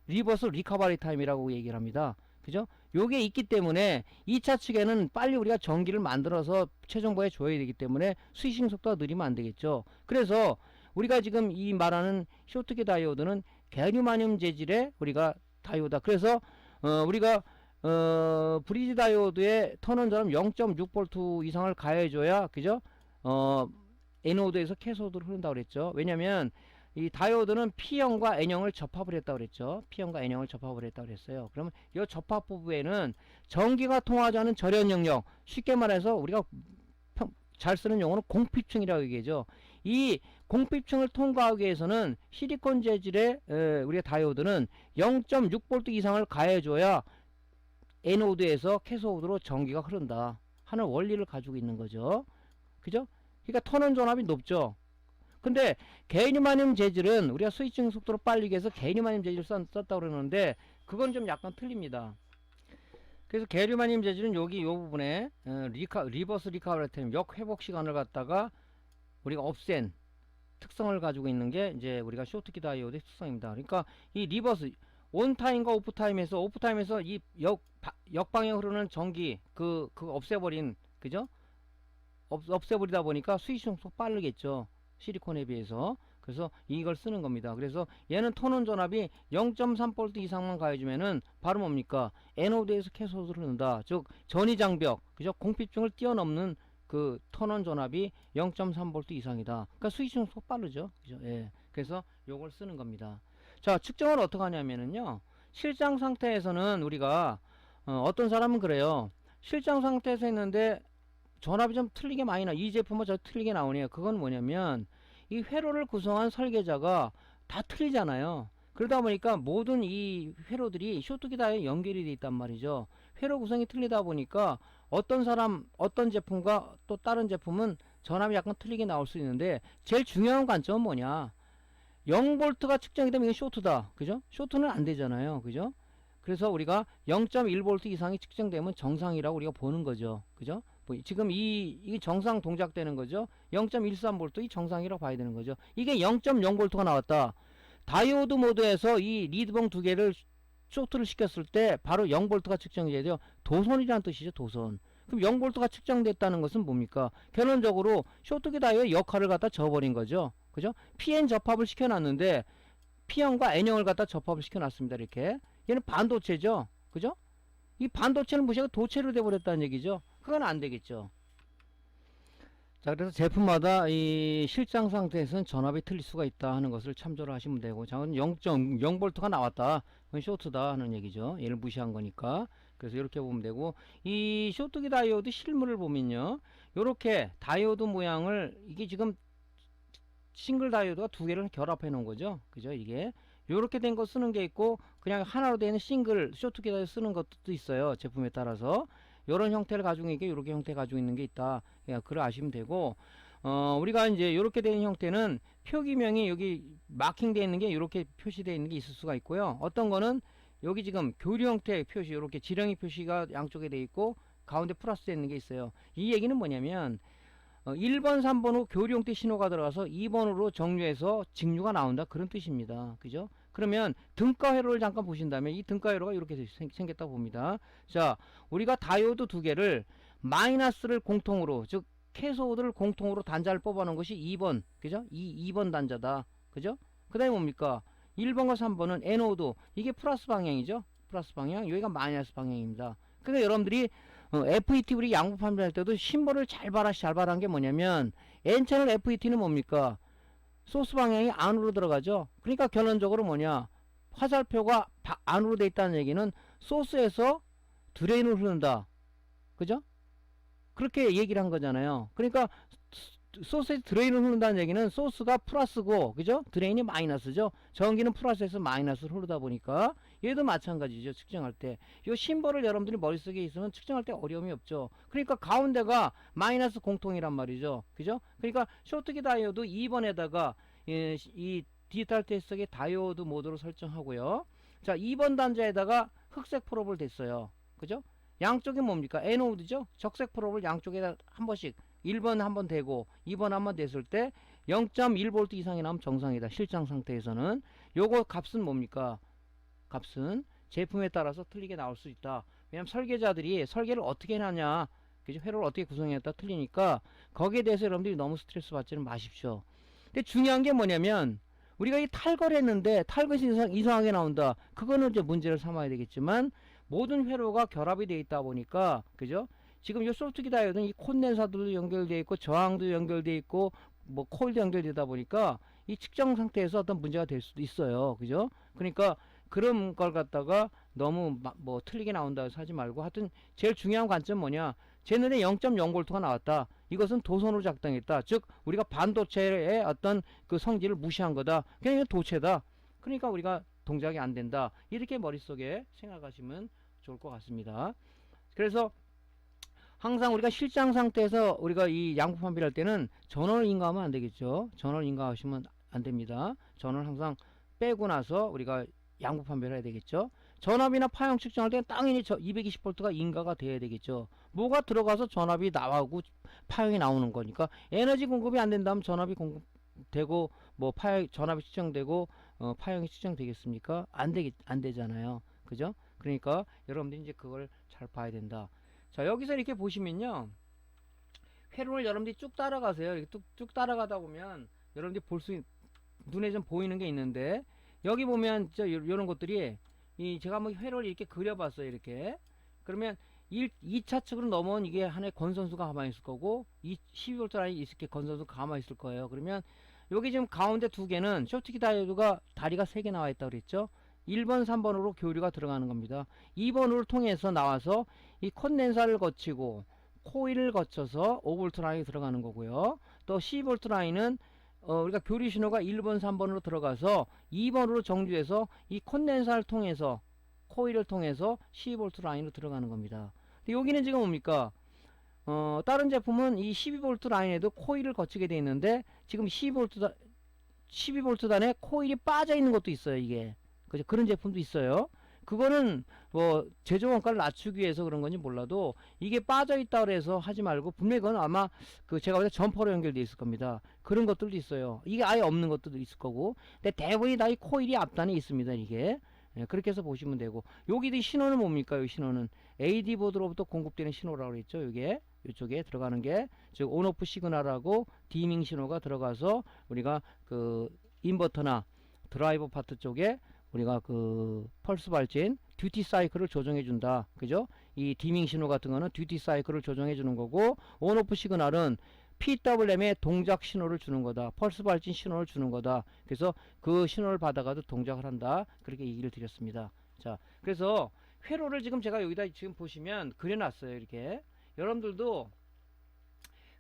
리버스 리커버리 타임이라고 얘기를 합니다. 그죠? 요게 있기 때문에 2차 측에는 빨리 우리가 전기를 만들어서 최종보에 줘야 되기 때문에 스위칭 속도가 느리면 안 되겠죠. 그래서 우리가 지금 이 말하는 쇼트키 다이오드는 게르마늄 재질의 우리가 다이오드다. 그래서 우리가 브리지 다이오드의 턴온처럼 0.6V 이상을 가해줘야, 그죠? 에노드에서 캐소드로 흐른다고 그랬죠. 왜냐면 이 다이오드는 P형과 N형을 접합을 했다고 그랬죠. P형과 N형을 접합을 했다고 그랬어요. 그러면 이 접합 부부에는 전기가 통하지 않은 절연 영역, 쉽게 말해서 우리가 잘 쓰는 용어는 공핍층이라고 얘기하죠. 이 공핍층을 통과하기 위해서는 실리콘 재질의 우리가 다이오드는 0.6V 이상을 가해줘야 에노드에서 캐소드로 전기가 흐른다 하는 원리를 가지고 있는 거죠. 그죠? 그러니까 턴온 전압이 높죠. 근데 게르마늄 재질은 우리가 스위칭 속도를 빨리게 해서 게르마늄 재질을 썼다고 그러는데 그건 좀 약간 틀립니다. 그래서 게르마늄 재질은 여기 요 부분에 리버스 리커버리 타임, 역회복 시간을 갖다가 우리가 없앤 특성을 가지고 있는 게 이제 우리가 쇼트키 다이오드의 특성입니다. 그러니까 이 리버스 온타임과 오프타임에서 이 역방향 흐르는 전기 그 없애버린, 그죠? 없애버리다 보니까 스위칭 속도 빠르겠죠. 실리콘에 비해서. 그래서 이걸 쓰는 겁니다. 그래서 얘는 턴온 전압이 0.3V 이상만 가해주면은 바로 뭡니까? 에노드에서 캐소드를 흐른다. 즉 전이장벽, 그죠? 공핍층을 뛰어넘는 그 턴온 전압이 0.3V 이상이다. 그러니까 스위칭 속 빠르죠. 그죠? 예. 그래서 요걸 쓰는 겁니다. 자, 측정을 어떻게 하냐면은요. 실장 상태에서는 우리가 어떤 사람은 그래요. 실장 상태에서 했는데 전압이 좀 틀리게 많이 이 제품은 저 틀리게 나오네요. 그건 뭐냐면 이 회로를 구성한 설계자가 다 틀리잖아요. 그러다 보니까 모든 이 회로들이 쇼트기 다에 연결이 돼 있단 말이죠. 회로 구성이 틀리다 보니까 어떤 사람 어떤 제품과 또 다른 제품은 전압이 약간 틀리게 나올 수 있는데 제일 중요한 관점은 뭐냐, 0V가 측정이 되면 이게 쇼트다. 그죠? 쇼트는 안 되잖아요. 그죠? 그래서 우리가 0.1V 이상이 측정되면 정상이라고 우리가 보는 거죠. 그죠? 지금 이 정상 동작되는 거죠. 0.13V 이 정상이라고 봐야 되는 거죠. 이게 0.0V가 나왔다. 다이오드 모드에서 이 리드봉 두 개를 쇼트를 시켰을 때 바로 0V가 측정이 돼요. 도선이라는 뜻이죠. 도선. 그럼 0V가 측정됐다는 것은 뭡니까? 결론적으로 쇼트기 다이오의 역할을 갖다 줘버린 거죠. 그죠? PN 접합을 시켜놨는데 P형과 N형을 갖다 접합을 시켜놨습니다. 이렇게. 얘는 반도체죠. 그죠? 이 반도체는 무시하고 도체로 돼버렸다는 얘기죠. 그건 안 되겠죠. 자, 그래서 제품마다 이 실장 상태에서는 전압이 틀릴 수가 있다 하는 것을 참조를 하시면 되고, 자, 0.0V가 나왔다. 그건 쇼트다 하는 얘기죠. 얘를 무시한 거니까. 그래서 이렇게 보면 되고, 이 쇼트기 다이오드 실물을 보면요. 요렇게 다이오드 모양을, 이게 지금 싱글 다이오드가 두 개를 결합해 놓은 거죠. 그죠? 이게. 요렇게 된 거 쓰는 게 있고, 그냥 하나로 되는 싱글 쇼트기 다이오드 쓰는 것도 있어요. 제품에 따라서. 요런 형태를 가지고 있는 게 요렇게 형태 가지고 있는 게 있다. 그냥 그걸 아시면 되고, 우리가 이제 요렇게 되는 형태는 표기명이 여기 마킹되어 있는 게 요렇게 표시되어 있는 게 있을 수가 있고요. 어떤 거는 여기 지금 교류 형태 표시, 요렇게 지렁이 표시가 양쪽에 되어 있고, 가운데 플러스 되어 있는 게 있어요. 이 얘기는 뭐냐면, 1번, 3번 후 교류 형태 신호가 들어가서 2번으로 정류해서 직류가 나온다. 그런 뜻입니다. 그죠? 그러면 등가 회로를 잠깐 보신다면 이 등가 회로가 이렇게 생겼다고 봅니다. 자, 우리가 다이오드 두 개를 마이너스를 공통으로, 즉 캐소드를 공통으로 단자를 뽑아놓은 것이 2번. 그죠? 2번 단자다. 그죠? 그 다음에 뭡니까? 1번과 3번은 에노드. 이게 플러스 방향이죠? 플러스 방향. 여기가 마이너스 방향입니다. 그러니까 여러분들이 FET 우리 양부 판별할 때도 심볼을 잘 봐란 게 뭐냐면, N채널 FET는 뭡니까? 소스 방향이 안으로 들어가죠. 그러니까 결론적으로 뭐냐, 화살표가 안으로 돼 있다는 얘기는 소스에서 드레인을 흐른다. 그죠? 그렇게 얘기를 한 거잖아요. 그러니까 소스에서 드레인을 흐른다는 얘기는 소스가 플러스고, 그죠? 드레인이 마이너스죠. 전기는 플러스에서 마이너스로 흐르다 보니까 얘도 마찬가지죠. 측정할 때 이 심벌을 여러분들이 머릿속에 있으면 측정할 때 어려움이 없죠. 그러니까 가운데가 마이너스 공통이란 말이죠. 그죠? 그러니까 쇼트기 다이오드 2번에다가 이 디지털 테스트의 다이오드 모드로 설정하고요. 자, 2번 단자에다가 흑색 프로브를 댔어요. 그죠? 양쪽이 뭡니까? 에노드죠? 적색 프로브를 양쪽에다 한 번씩 1번 한 번 대고 2번 한 번 댔을 때 0.1V 이상이 나오면 정상이다. 실장 상태에서는. 요거 값은 뭡니까? 값은 제품에 따라서 틀리게 나올 수 있다. 왜냐면 설계자들이 설계를 어떻게 해놨냐, 그죠? 회로를 어떻게 구성했다 틀리니까 거기에 대해서 여러분들이 너무 스트레스 받지는 마십시오. 근데 중요한 게 뭐냐면, 우리가 이 탈거를 했는데 탈거에서 이상하게 나온다. 그거는 이제 문제를 삼아야 되겠지만, 모든 회로가 결합이 되어 있다 보니까, 그죠? 지금 이 소프트기 다이오드는 이 콘덴사도 연결되어 있고 저항도 연결되어 있고 뭐 코일도 연결되다 보니까 이 측정 상태에서 어떤 문제가 될 수도 있어요. 그죠? 그러니까 그런 걸 갖다가 너무 뭐 틀리게 나온다 해서 하지 말고, 하여튼 제일 중요한 관점은 뭐냐, 제 눈에 0.0V가 나왔다. 이것은 도선으로 작동했다. 즉 우리가 반도체의 어떤 그 성질을 무시한 거다. 그냥 도체다. 그러니까 우리가 동작이 안 된다. 이렇게 머릿속에 생각하시면 좋을 것 같습니다. 그래서 항상 우리가 실장 상태에서 우리가 이 양부 판별할 때는 전원을 인가하면 안 되겠죠. 전원을 인가하시면 안 됩니다. 전원을 항상 빼고 나서 우리가 양부 판별해야 되겠죠. 전압이나 파형 측정할 때는 당연히 220V가 인가가 돼야 되겠죠. 뭐가 들어가서 전압이 나오고 파형이 나오는 거니까, 에너지 공급이 안 된다면 전압이 공급되고 뭐 전압이 측정되고 파형이 측정되겠습니까? 안 되잖아요. 그죠? 그러니까 여러분들이 이제 그걸 잘 봐야 된다. 자, 여기서 이렇게 보시면요, 회로를 여러분들이 쭉 따라가세요. 이렇게 쭉 따라가다 보면 여러분들이 눈에 좀 보이는 게 있는데, 여기 보면 이런 것들이 제가 한번 회로를 이렇게 그려봤어요. 이렇게. 그러면 2차 측으로 넘어온 이게 하나의 건선수가 가만히 있을 거고, 이 12V 라인이 있을 게 건선수가 가만히 있을 거예요. 그러면 여기 지금 가운데 두 개는 쇼트키 다이오드가 다리가 3개 나와 있다고 그랬죠. 1번, 3번으로 교류가 들어가는 겁니다. 2번으로 통해서 나와서 이 콘덴사를 거치고 코일을 거쳐서 5V 라인이 들어가는 거고요. 또 12V 라인은 우리가 교류 신호가 1번, 3번으로 들어가서 2번으로 정주해서 이 콘덴사를 통해서 코일을 통해서 12V 라인으로 들어가는 겁니다. 근데 여기는 지금 뭡니까? 다른 제품은 이 12V 라인에도 코일을 거치게 되어 있는데 지금 12V 단에 코일이 빠져 있는 것도 있어요. 이게 그죠? 그런 제품도 있어요. 그거는 뭐 제조 원가를 낮추기 위해서 그런 건지 몰라도 이게 빠져 있다 그래서 하지 말고 분명히 그건 아마 그 제가 볼 때 점퍼로 연결되어 있을 겁니다. 그런 것들도 있어요. 이게 아예 없는 것들도 있을 거고. 근데 대부분이 다 이 코일이 앞단에 있습니다. 이게. 예, 그렇게 해서 보시면 되고, 여기도 신호는 뭡니까? 이 신호는 AD 보드로부터 공급되는 신호라고 그랬죠. 이게 이쪽에 들어가는 게 즉 온오프 시그널하고 디밍 신호가 들어가서 우리가 그 인버터나 드라이버 파트 쪽에 우리가 그 펄스 발진 듀티 사이클을 조정해 준다. 그죠? 이 디밍 신호 같은 거는 듀티 사이클을 조정해 주는 거고, 온오프 시그널은 PWM의 동작 신호를 주는 거다. 펄스 발진 신호를 주는 거다. 그래서 그 신호를 받아가도 동작을 한다. 그렇게 얘기를 드렸습니다. 자, 그래서 회로를 지금 제가 여기다 지금 보시면 그려놨어요. 이렇게. 여러분들도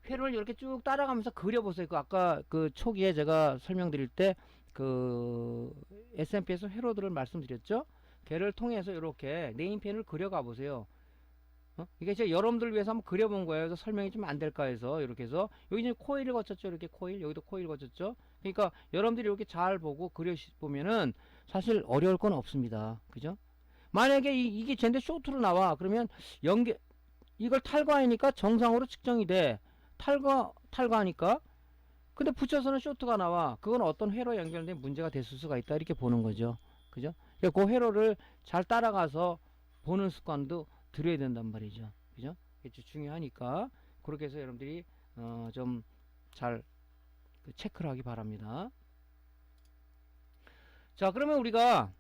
회로를 이렇게 쭉 따라가면서 그려보세요. 그 아까 그 초기에 제가 설명드릴 때 그 SMP에서 회로들을 말씀드렸죠. 걔를 통해서 이렇게 네임펜을 그려가 보세요. 이게 제가 여러분들 위해서 한번 그려본 거예요. 그래서 설명이 좀 안 될까 해서 이렇게 해서 여기 이제 코일을 거쳤죠. 이렇게 코일, 여기도 코일 거쳤죠. 그러니까 여러분들이 이렇게 잘 보고 그려보면은 사실 어려울 건 없습니다. 그죠? 만약에 이게 젠데 쇼트로 나와 그러면 이걸 탈거하니까 정상으로 측정이 돼. 탈거하니까. 근데 붙여서는 쇼트가 나와. 그건 어떤 회로에 연결된 문제가 됐을 수가 있다. 이렇게 보는 거죠. 그죠? 그러니까 그 회로를 잘 따라가서 보는 습관도 들여야 된단 말이죠. 그죠? 이게 중요하니까 그렇게 해서 여러분들이 좀 잘 체크를 하기 바랍니다. 자, 그러면 우리가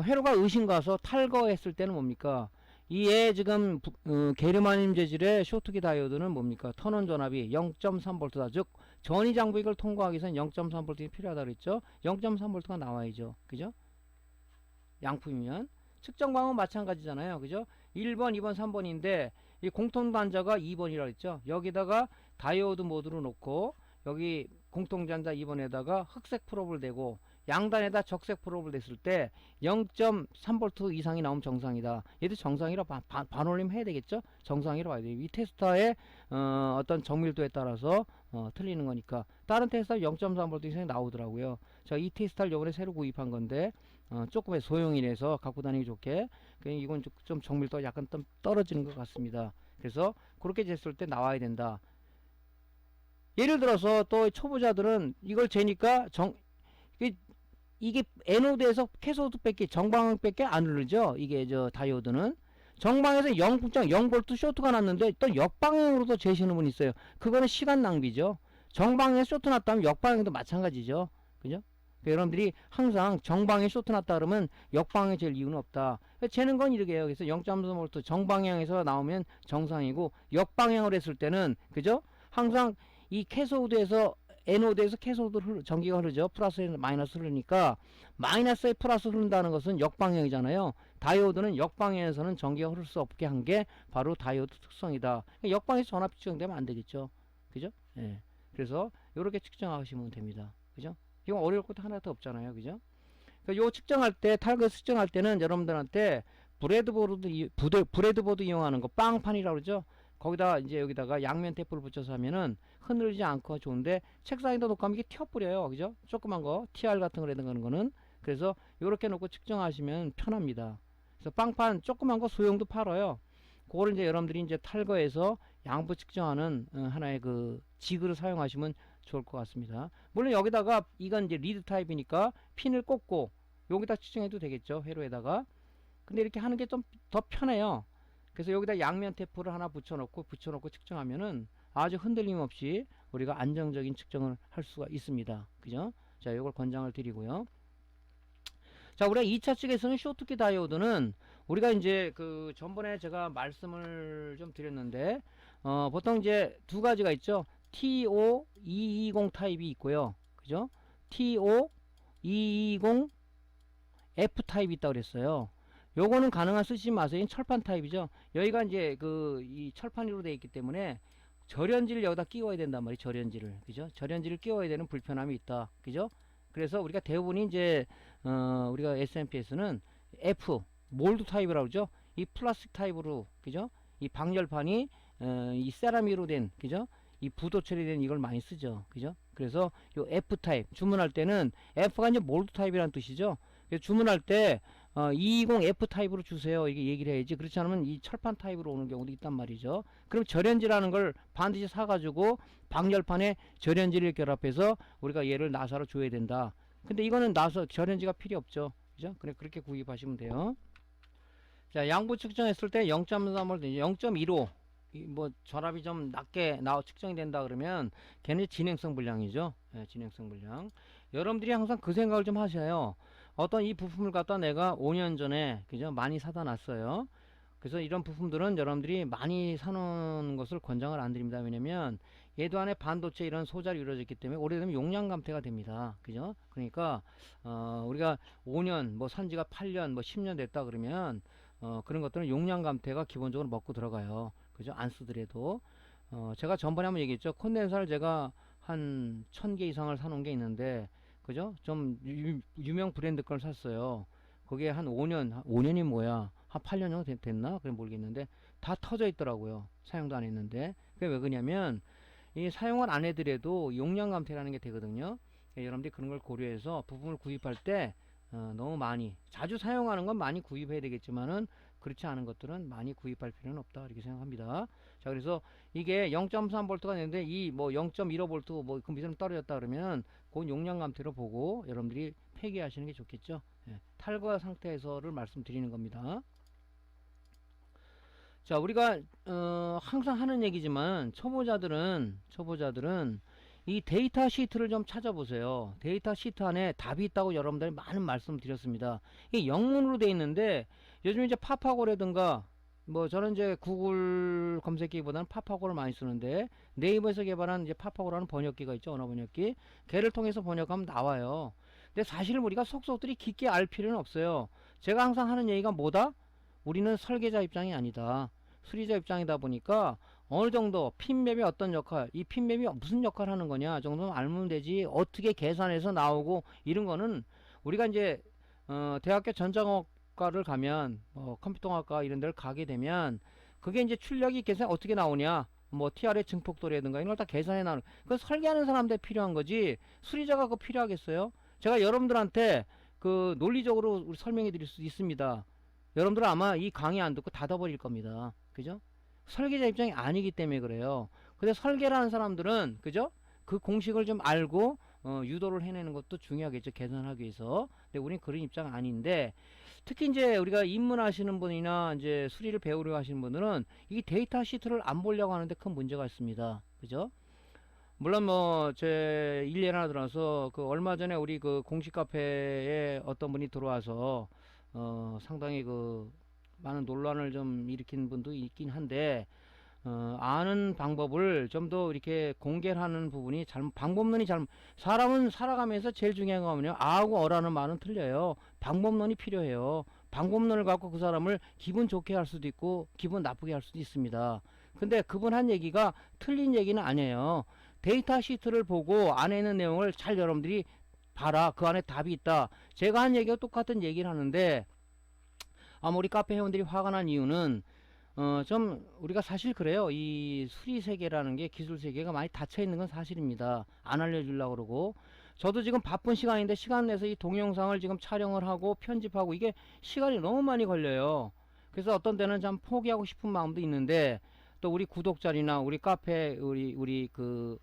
회로가 의심가서 탈거했을 때는 뭡니까? 이에 지금 게르마늄 재질의 쇼트키 다이오드는 뭡니까? 턴온 전압이 0.3V다. 즉 전위 장부익을 통과하기 위해서는 0.3V가 필요하다 그랬죠. 0.3V가 나와야죠. 그죠? 양품이면 측정 방법은 마찬가지잖아요. 그죠? 1번, 2번, 3번인데 이 공통 단자가 2번이라 했죠. 여기다가 다이오드 모드로 놓고 여기 공통 단자 2번에다가 흑색 프로브를 대고 양단에다 적색 프로브를 댔을 때 0.3V 이상이 나오면 정상이다. 얘도 정상이라 반올림 해야 되겠죠? 정상이라 봐야 돼요. 이 테스터의 어떤 정밀도에 따라서 틀리는 거니까. 다른 테스터 0.3V 이상이 나오더라고요. 자, 이 테스터를 요번에 새로 구입한 건데 조금의 소용이라서 갖고 다니기 좋게. 이건 좀 정밀도가 약간 좀 떨어지는 것 같습니다. 그래서 그렇게 쟀을 때 나와야 된다. 예를 들어서 또 초보자들은 이걸 재니까 이게 에노드에서 캐소드밖에 정방향밖에 안 흐르죠. 이게 저 다이오드는 정방에서 0.0V 쇼트가 났는데 또 역방향으로도 재시는 분이 있어요. 그거는 시간 낭비죠. 정방에 쇼트 났다면 역방향도 마찬가지죠. 그죠? 그러니까 여러분들이 항상 정방에 쇼트 났다 그러면 역방향에 잴 이유는 없다. 재는 건 이렇게 해요. 그래서 0.3V 정방향에서 나오면 정상이고 역방향으로 했을 때는 그죠? 항상 이 캐소드에서 에노드에서 캐소드 전기가 흐르죠. 플러스에서 마이너스 흐르니까 마이너스에 플러스 흐른다는 것은 역방향이잖아요. 다이오드는 역방향에서는 전기가 흐를 수 없게 한 게 바로 다이오드 특성이다. 역방에서 전압 측정되면 안 되겠죠. 그죠? 예. 그래서 이렇게 측정하시면 됩니다. 그죠? 이건 어려울 것도 하나도 없잖아요. 그죠? 그러니까 요 측정할 때, 탈거 측정할 때는 여러분들한테 브레드보드 이용하는 거, 빵판이라고 그러죠? 거기다 이제 여기다가 양면 테이프를 붙여서 하면은 흔들리지 않고 좋은데 책상에다 놓고 하면 이게 튀어버려요. 그죠? 조그만 거, TR 같은 거라든 가는 거는. 그래서 요렇게 놓고 측정하시면 편합니다. 그래서 빵판 조그만 거 소형도 팔아요. 그거를 이제 여러분들이 이제 탈거해서 양부 측정하는 하나의 그 지그를 사용하시면 좋을 것 같습니다. 물론 여기다가 이건 이제 리드 타입이니까 핀을 꽂고 여기다 측정해도 되겠죠. 회로에다가. 근데 이렇게 하는 게 좀 더 편해요. 그래서 여기다 양면 테이프를 하나 붙여놓고 측정하면은 아주 흔들림 없이 우리가 안정적인 측정을 할 수가 있습니다. 그죠? 자, 이걸 권장을 드리고요. 자, 우리가 2차 측에서는 쇼트키 다이오드는 우리가 이제 그 전번에 제가 말씀을 좀 드렸는데 보통 이제 두 가지가 있죠. TO220 타입이 있고요. 그죠? TO220 F 타입이 있다고 그랬어요. 요거는 가능한 쓰지 마세요. 철판 타입이죠. 여기가 이제 그 이 철판으로 되어 있기 때문에 절연지를 여기다 끼워야 된단 말이에요. 절연지를. 그죠? 절연지를 끼워야 되는 불편함이 있다. 그죠? 그래서 우리가 대부분이 이제 우리가 SMPS는 F 몰드 타입이라고 그러죠. 이 플라스틱 타입으로 그죠? 이 방열판이 이 세라믹으로 된 그죠? 이 부도 처리된 이걸 많이 쓰죠. 그죠? 그래서 요 F 타입 주문할 때는 F가 이제 몰드 타입이라는 뜻이죠. 그래서 주문할 때 220F 타입으로 주세요. 이게 얘기를 해야지. 그렇지 않으면 이 철판 타입으로 오는 경우도 있단 말이죠. 그럼 절연지라는 걸 반드시 사가지고 방열판에 절연지를 결합해서 우리가 얘를 나사로 줘야 된다. 근데 이거는 나사 절연지가 필요 없죠. 그죠? 그래 그렇게 구입하시면 돼요. 자, 양부 측정했을 때 0.3V, 0.15 뭐 전압이 좀 낮게 측정이 된다 그러면 걔는 진행성 불량이죠. 예, 진행성 불량. 여러분들이 항상 그 생각을 좀 하셔요. 어떤 이 부품을 갖다 내가 5년 전에 그죠 많이 사다 놨어요. 그래서 이런 부품들은 여러분들이 많이 사놓은 것을 권장을 안 드립니다. 왜냐면 얘도 안에 반도체 이런 소자리 이루어졌기 때문에 오래되면 용량 감퇴가 됩니다. 그죠? 그러니까 우리가 5년 뭐 산지가 8년 뭐 10년 됐다 그러면 그런 것들은 용량 감퇴가 기본적으로 먹고 들어가요. 그죠? 안 쓰더라도 제가 전번에 한번 얘기했죠. 콘덴서를 제가 한 1000개 이상을 사놓은 게 있는데 그죠? 좀 유명 브랜드 걸 샀어요. 거기에 한 5년이 뭐야? 한 8년 정도 됐나? 그래 모르겠는데 다 터져 있더라고요. 사용도 안 했는데. 그게 왜 그러냐면 이 사용을 안 해더라도 용량 감퇴라는 게 되거든요. 여러분들이 그런 걸 고려해서 부품을 구입할 때 너무 많이 자주 사용하는 건 많이 구입해야 되겠지만은 그렇지 않은 것들은 많이 구입할 필요는 없다 이렇게 생각합니다. 자 그래서 이게 0.3V가 되는데 이 뭐 0.15V 뭐 그 밑으로 떨어졌다 그러면 그건 용량 감퇴로 보고 여러분들이 폐기하시는 게 좋겠죠. 예, 탈거 상태에서를 말씀드리는 겁니다. 자 우리가 항상 하는 얘기지만 초보자들은 이 데이터 시트를 좀 찾아보세요. 데이터 시트 안에 답이 있다고 여러분들이 많은 말씀 드렸습니다. 이게 영문으로 되어 있는데 요즘 이제 파파고라든가 뭐 저는 이제 구글 검색기보다는 파파고를 많이 쓰는데 네이버에서 개발한 이제 파파고라는 번역기가 있죠. 언어 번역기. 걔를 통해서 번역하면 나와요. 근데 사실 우리가 속속들이 깊게 알 필요는 없어요. 제가 항상 하는 얘기가 뭐다? 우리는 설계자 입장이 아니다. 수리자 입장이다 보니까 어느 정도 핀맵이 어떤 역할, 이 핀맵이 무슨 역할을 하는 거냐 정도는 알면 되지. 어떻게 계산해서 나오고 이런 거는 우리가 이제 대학교 전자공학과를 가면 컴퓨터공학과 이런 데를 가게 되면 그게 이제 출력이 계산 어떻게 나오냐, 뭐 TR의 증폭도라든가 이런 걸 다 계산해 나오는. 그 설계하는 사람한테 필요한 거지 수리자가 그거 필요하겠어요? 제가 여러분들한테 그 논리적으로 우리 설명해 드릴 수 있습니다. 여러분들은 아마 이 강의 안 듣고 닫아버릴 겁니다. 그죠? 설계자 입장이 아니기 때문에 그래요. 근데 설계라는 사람들은 그죠? 그 공식을 좀 알고 유도를 해내는 것도 중요하겠죠. 계산하기 위해서. 근데 우리는 그런 입장 아닌데 특히 이제 우리가 입문하시는 분이나 이제 수리를 배우려 하시는 분들은 이 데이터 시트를 안 보려고 하는데 큰 문제가 있습니다. 그죠? 물론 뭐 제 일례 하나 들어서 그 얼마 전에 우리 그 공식 카페에 어떤 분이 들어와서 상당히 그 많은 논란을 좀 일으킨 분도 있긴 한데 아는 방법을 좀 더 이렇게 공개하는 부분이 방법론이 사람은 살아가면서 제일 중요한 거 뭐냐, 아하고 어라는 말은 틀려요. 방법론이 필요해요. 방법론을 갖고 그 사람을 기분 좋게 할 수도 있고 기분 나쁘게 할 수도 있습니다. 근데 그분 한 얘기가 틀린 얘기는 아니에요. 데이터 시트를 보고 안에 있는 내용을 잘 여러분들이 봐라. 그 안에 답이 있다. 제가 한 얘기와 똑같은 얘기를 하는데 아마 우리 카페 회원들이 화가 난 이유는 좀 우리가 사실 그래요. 이 수리 세계라는 게 기술 세계가 많이 닫혀 있는 건 사실입니다. 안 알려주려고 그러고 저도 지금 바쁜 시간인데 시간 내서 이 동영상을 지금 촬영을 하고 편집하고 이게 시간이 너무 많이 걸려요. 그래서 어떤 때는 참 포기하고 싶은 마음도 있는데 또 우리 구독자리나 우리 카페 우리 그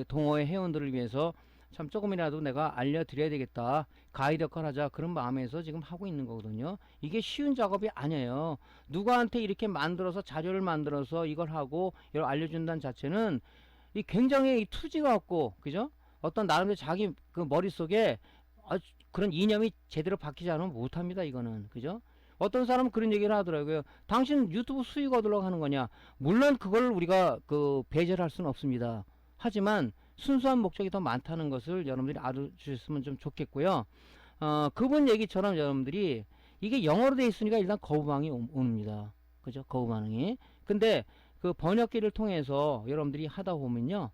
동호회 회원들을 위해서 참 조금이라도 내가 알려드려야 되겠다, 가이드 역할 하자, 그런 마음에서 지금 하고 있는 거거든요. 이게 쉬운 작업이 아니에요. 누구한테 이렇게 만들어서 자료를 만들어서 이걸 하고 이걸 알려준다는 자체는 이 굉장히 이 투지가 없고 그죠? 어떤 나름대로 자기 그 머릿속에 그런 이념이 제대로 박히지 않으면 못합니다. 이거는 그죠? 어떤 사람은 그런 얘기를 하더라고요. 당신 유튜브 수익 얻으려고 하는 거냐? 물론 그걸 우리가 그 배제를 할 수는 없습니다. 하지만 순수한 목적이 더 많다는 것을 여러분들이 알아주셨으면 좀 좋겠고요. 그분 얘기처럼 여러분들이 이게 영어로 돼 있으니까 일단 거부반응이 옵니다. 그죠? 거부반응이. 근데 그 번역기를 통해서 여러분들이 하다 보면요.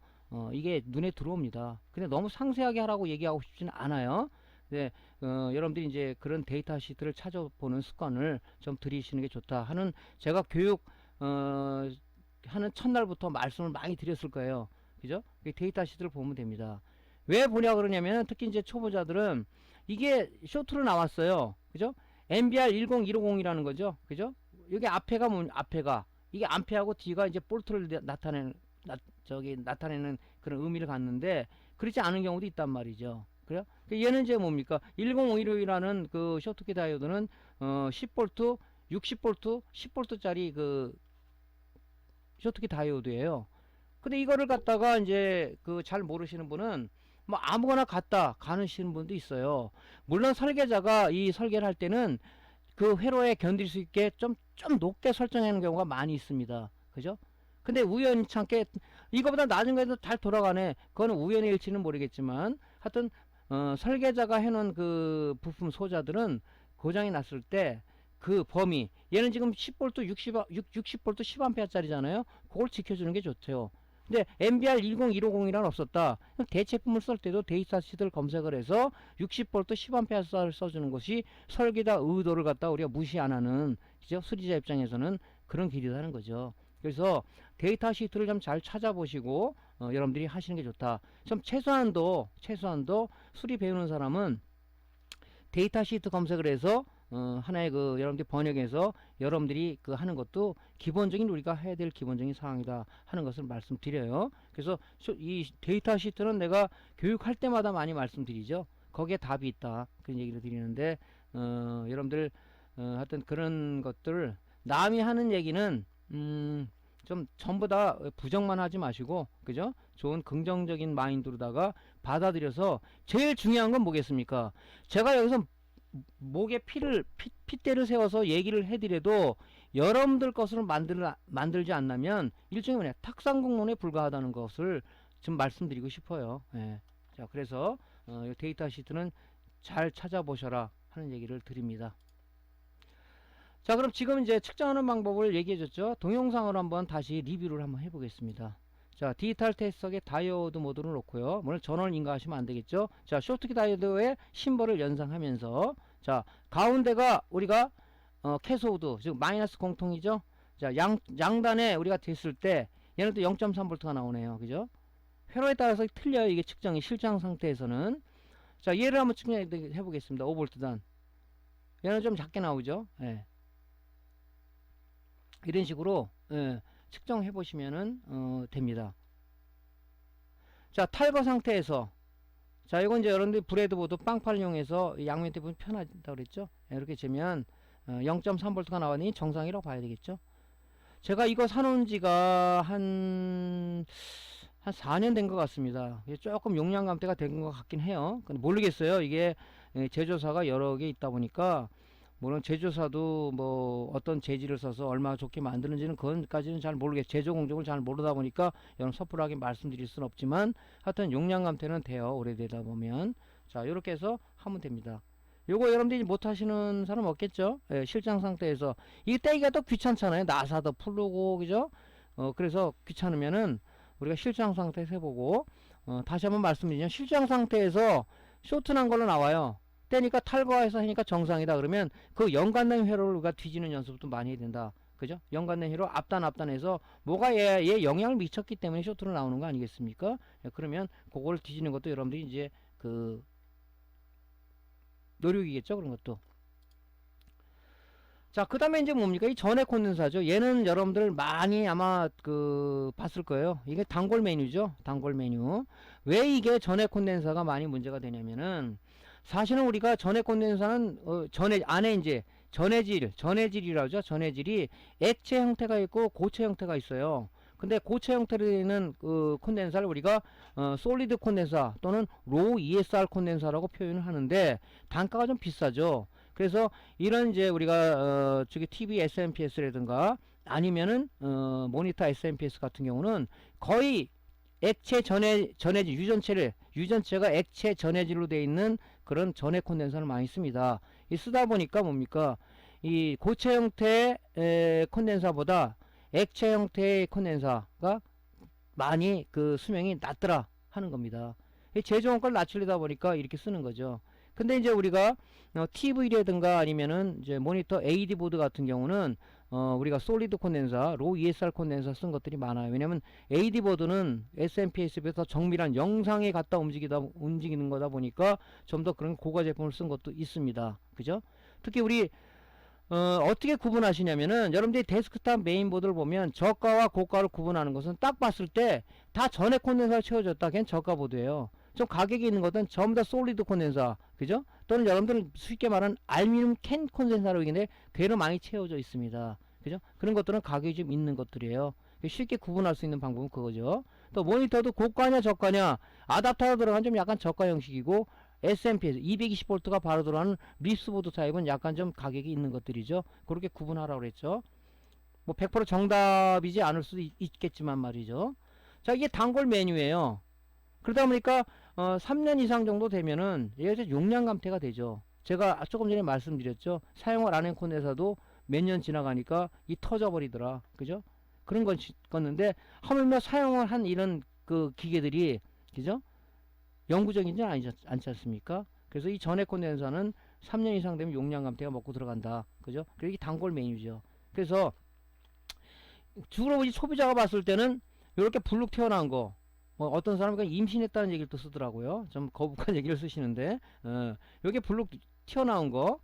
이게 눈에 들어옵니다. 근데 너무 상세하게 하라고 얘기하고 싶지는 않아요. 네, 여러분들이 이제 그런 데이터 시트를 찾아보는 습관을 좀 들이시는 게 좋다 하는 제가 교육, 하는 첫날부터 말씀을 많이 드렸을 거예요. 그죠? 그 데이터 시트를 보면 됩니다. 왜 보냐 그러냐면 특히 이제 초보자들은 이게 쇼트로 나왔어요. 그죠? MBR 10150이라는 거죠. 그죠? 여기 앞에가 앞에가 이게 암페하고 뒤가 이제 볼트를 나타내는 그런 의미를 갖는데 그렇지 않은 경우도 있단 말이죠. 그래요? 얘는 이제 뭡니까? 10516이라는 그 쇼트키 다이오드는 10V, 60V, 10V짜리 그 쇼트키 다이오드예요. 근데 이거를 갖다가 이제 그 잘 모르시는 분은 뭐 아무거나 갖다 가시는 분도 있어요. 물론 설계자가 이 설계를 할 때는 그 회로에 견딜 수 있게 좀 높게 설정하는 경우가 많이 있습니다. 그죠? 근데 우연찮게 이거보다 낮은 거에도 잘 돌아가네. 그거는 우연의 일치는 모르겠지만 하여튼 설계자가 해놓은 그 부품 소자들은 고장이 났을 때 그 범위 얘는 지금 10V 60V 10A 짜리잖아요. 그걸 지켜주는 게 좋죠. 근데 MBR 10150이란 없었다. 대체품을 쓸 때도 데이터 시트를 검색을 해서 60V 10A를 써주는 것이 설계자 의도를 갖다 우리가 무시 안 하는, 그죠? 수리자 입장에서는 그런 길이라는 거죠. 그래서 데이터 시트를 좀 잘 찾아보시고 여러분들이 하시는 게 좋다. 좀 최소한도 수리 배우는 사람은 데이터 시트 검색을 해서 하나의 그 여러분들 번역해서 여러분들이 그 하는 것도 기본적인 우리가 해야 될 기본적인 사항이다 하는 것을 말씀드려요. 그래서 이 데이터 시트는 내가 교육할 때마다 많이 말씀드리죠. 거기에 답이 있다 그런 얘기를 드리는데 여러분들 하여튼 그런 것들 남이 하는 얘기는 좀 전부 다 부정만 하지 마시고, 그죠? 좋은 긍정적인 마인드로다가 받아들여서 제일 중요한 건 뭐겠습니까? 제가 여기서 목에 핏대를 세워서 얘기를 해드려도 여러분들 것을 만들지 않나면 일종의 뭐냐 탁상공론에 불과하다는 것을 좀 말씀드리고 싶어요. 예. 자, 그래서 데이터 시트는 잘 찾아보셔라 하는 얘기를 드립니다. 자, 그럼 지금 이제 측정하는 방법을 얘기해 줬죠. 동영상으로 한번 다시 리뷰를 한번 해보겠습니다. 자, 디지털 테스터의 다이오드 모드를 놓고요. 물론 전원을 인가하시면 안 되겠죠. 자, 쇼트키 다이오드의 심벌을 연상하면서, 자, 가운데가 우리가 캐소드, 즉 마이너스 공통이죠. 자, 양단에 우리가 됐을 때 얘는 또 0.3V가 나오네요. 그죠? 회로에 따라서 틀려요. 이게 측정이 실장 상태에서는. 자, 얘를 한번 측정해 보겠습니다. 5V단. 얘는 좀 작게 나오죠. 예. 이런 식으로 측정해 보시면은 됩니다. 자, 탈거 상태에서, 자, 이건 이제 여러분들 브레드보드 빵판을 이용해서 양면 대부분 편하다고 그랬죠. 이렇게 재면 0.3V가 나왔으니 정상이라고 봐야 되겠죠. 제가 이거 사놓은 지가 한 4년 된 것 같습니다. 조금 용량 감퇴가 된 것 같긴 해요. 근데 모르겠어요. 이게 제조사가 여러 개 있다 보니까, 물론 제조사도 뭐 어떤 재질을 써서 얼마나 좋게 만드는지는 그건까지는 잘 모르겠어요. 제조 공정을 잘 모르다 보니까 여러분 섣불하게 말씀드릴 수는 없지만 하여튼 용량 감퇴는 돼요. 오래되다 보면. 자, 이렇게 해서 하면 됩니다. 요거 여러분들이 못하시는 사람 없겠죠. 예, 실장 상태에서 이 떼기가 또 귀찮잖아요. 나사도 풀르고, 그죠? 그래서 귀찮으면은 우리가 실장 상태에서 해보고, 다시 한번 말씀드리면 실장 상태에서 쇼트 난 걸로 나와요. 떼니까 탈거해서 하니까 정상이다 그러면 그 연관된 회로를 우리가 뒤지는 연습도 많이 해야 된다. 그죠? 연관된 회로 앞단해서 뭐가 얘 영향을 미쳤기 때문에 쇼트로 나오는 거 아니겠습니까? 그러면 그걸 뒤지는 것도 여러분들이 이제 그 노력이겠죠, 그런 것도. 자, 그 다음에 이제 뭡니까? 이 전해 콘덴사죠. 얘는 여러분들 많이 아마 그 봤을 거예요. 이게 단골 메뉴죠. 단골 메뉴. 왜 이게 전해 콘덴사가 많이 문제가 되냐면은, 사실은 우리가 전해 콘덴사는 안에 이제 전해질이라고 하죠. 전해질이 액체 형태가 있고 고체 형태가 있어요. 근데 고체 형태로 되는 그 콘덴사를 우리가 솔리드 콘덴사 또는 로우 ESR 콘덴사라고 표현을 하는데 단가가 좀 비싸죠. 그래서 이런 이제 우리가 저기 TV SMPS라든가 아니면은 모니터 SMPS 같은 경우는 거의 액체 전해질 유전체가 액체 전해질로 되어 있는 그런 전해 콘덴서를 많이 씁니다. 이 쓰다 보니까 뭡니까? 이 고체 형태의 콘덴서보다 액체 형태의 콘덴서가 많이 그 수명이 낮더라 하는 겁니다. 이 제조원 걸 낮추려다 보니까 이렇게 쓰는 거죠. 근데 이제 우리가 TV라든가 아니면은 이제 모니터 AD 보드 같은 경우는 우리가 솔리드 콘덴서, 로우 ESR 콘덴서 쓴 것들이 많아요. 왜냐면 AD 보드는 SMPS에 비해서 정밀한 영상에 갖다 움직이는 거다 보니까 좀 더 그런 고가 제품을 쓴 것도 있습니다. 그죠? 특히 우리 어떻게 구분하시냐면은 여러분들이 데스크탑 메인보드를 보면 저가와 고가를 구분하는 것은 딱 봤을 때 다 전해 콘덴서가 채워졌다. 걔는 저가 보드예요. 좀 가격이 있는 것은 전부 다 솔리드 콘덴서, 그죠? 또는 여러분들은 쉽게 말하는 알루미늄 캔 콘덴서로 있는데 괴로 많이 채워져 있습니다. 그죠? 그런 것들은 가격이 좀 있는 것들이에요. 쉽게 구분할 수 있는 방법은 그거죠. 또 모니터도 고가냐 저가냐, 아답터가 들어간 좀 약간 저가 형식이고 SMPS 220V가 바로 들어가는 립스보드 타입은 약간 좀 가격이 있는 것들이죠. 그렇게 구분하라고 그랬죠. 뭐 100% 정답이지 않을 수도 있겠지만 말이죠. 자, 이게 단골 메뉴예요. 그러다 보니까 3년 이상 정도 되면은 얘가 용량 감퇴가 되죠. 제가 조금 전에 말씀드렸죠. 사용을 안 한 콘덴서도 몇 년 지나가니까 이 터져버리더라. 그죠? 그런 건데 하물며 사용을 한 이런 그 기계들이, 그죠? 영구적인지 않지 않습니까? 그래서 이 전해 콘덴서는 3년 이상 되면 용량 감퇴가 먹고 들어간다. 그죠? 그게 단골 메뉴죠. 그래서 주로 우리 소비자가 봤을 때는 이렇게 불룩 튀어나온 거, 뭐 어떤 사람은 임신했다는 얘기를 또 쓰더라고요. 좀 거북한 얘기를 쓰시는데, 이렇게 불룩 튀어나온 거,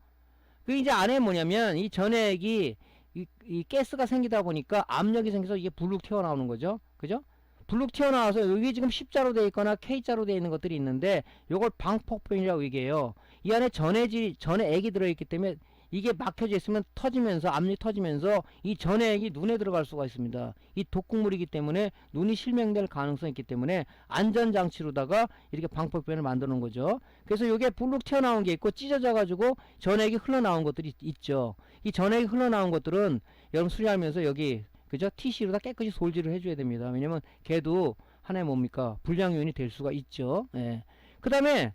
그 이제 안에 뭐냐면 이 전액이 이 가스가 생기다 보니까 압력이 생겨서 이게 불룩 튀어나오는 거죠. 그죠? 불룩 튀어나와서 여기 지금 십자로 되어 있거나 K자로 되어 있는 것들이 있는데 요걸 방폭병이라고 얘기해요. 이 안에 전해액이 들어있기 때문에 이게 막혀져 있으면 터지면서 압력이 터지면서 이 전해액이 눈에 들어갈 수가 있습니다. 이 독극물이기 때문에 눈이 실명될 가능성이 있기 때문에 안전장치로다가 이렇게 방폭변을 만드는 거죠. 그래서 이게 불룩 튀어나온 게 있고 찢어져 가지고 전액이 흘러나온 것들이 있죠. 이 전액이 흘러나온 것들은 여러분 수리하면서 여기, 그죠? TC로다 깨끗이 솔질을 해줘야 됩니다. 왜냐면 걔도 하나의 뭡니까? 불량 요인이 될 수가 있죠. 예. 그 다음에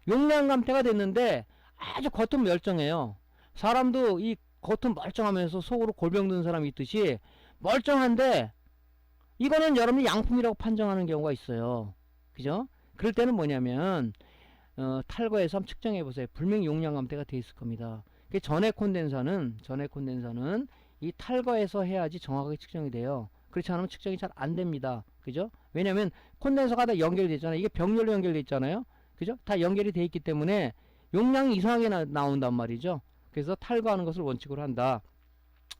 용량 감퇴가 됐는데 아주 겉은 멀쩡해요. 사람도 이 겉은 멀쩡하면서 속으로 골병 든 사람이 있듯이 멀쩡한데 이거는 여러분이 양품이라고 판정하는 경우가 있어요. 그죠? 그럴 때는 뭐냐면 탈거해서 한번 측정해 보세요. 분명히 용량 감퇴가 돼 있을 겁니다. 전해 콘덴서는 이 탈거해서 해야지 정확하게 측정이 돼요. 그렇지 않으면 측정이 잘 안 됩니다. 그죠? 왜냐면 콘덴서가 다 연결되어 있잖아요. 이게 병렬로 연결되어 있잖아요. 그죠? 다 연결이 되어 있기 때문에 용량이 이상하게 나온단 말이죠. 그래서 탈거하는 것을 원칙으로 한다.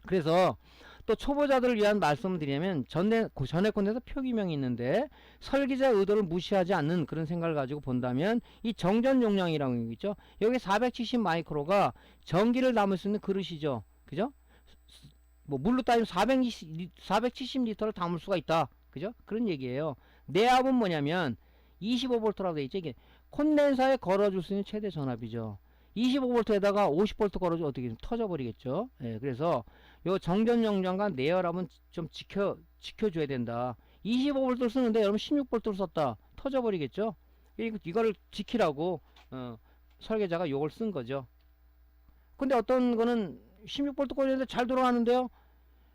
그래서 또 초보자들을 위한 말씀을 드리면 전해 콘덴서 표기명이 있는데 설계자의 의도를 무시하지 않는 그런 생각을 가지고 본다면 이 정전 용량이라는 게 있죠. 여기 470 마이크로가 전기를 담을 수 있는 그릇이죠. 그죠? 뭐 물로 따지면 470리터를 담을 수가 있다. 그죠? 그런 얘기예요. 내압은 뭐냐면 25V라고 되어 있죠. 이게 콘덴서에 걸어줄 수 있는 최대 전압이죠. 25V에다가 50V 걸어주면 어떻게 터져버리겠죠. 예, 그래서 요 정전 용량과 내열압은 좀 지켜줘야 된다. 25V를 쓰는데 여러분 16V를 썼다. 터져버리겠죠. 이거를 지키라고 설계자가 요걸 쓴 거죠. 근데 어떤 거는 16V 꽂았는데 잘 돌아가는데요.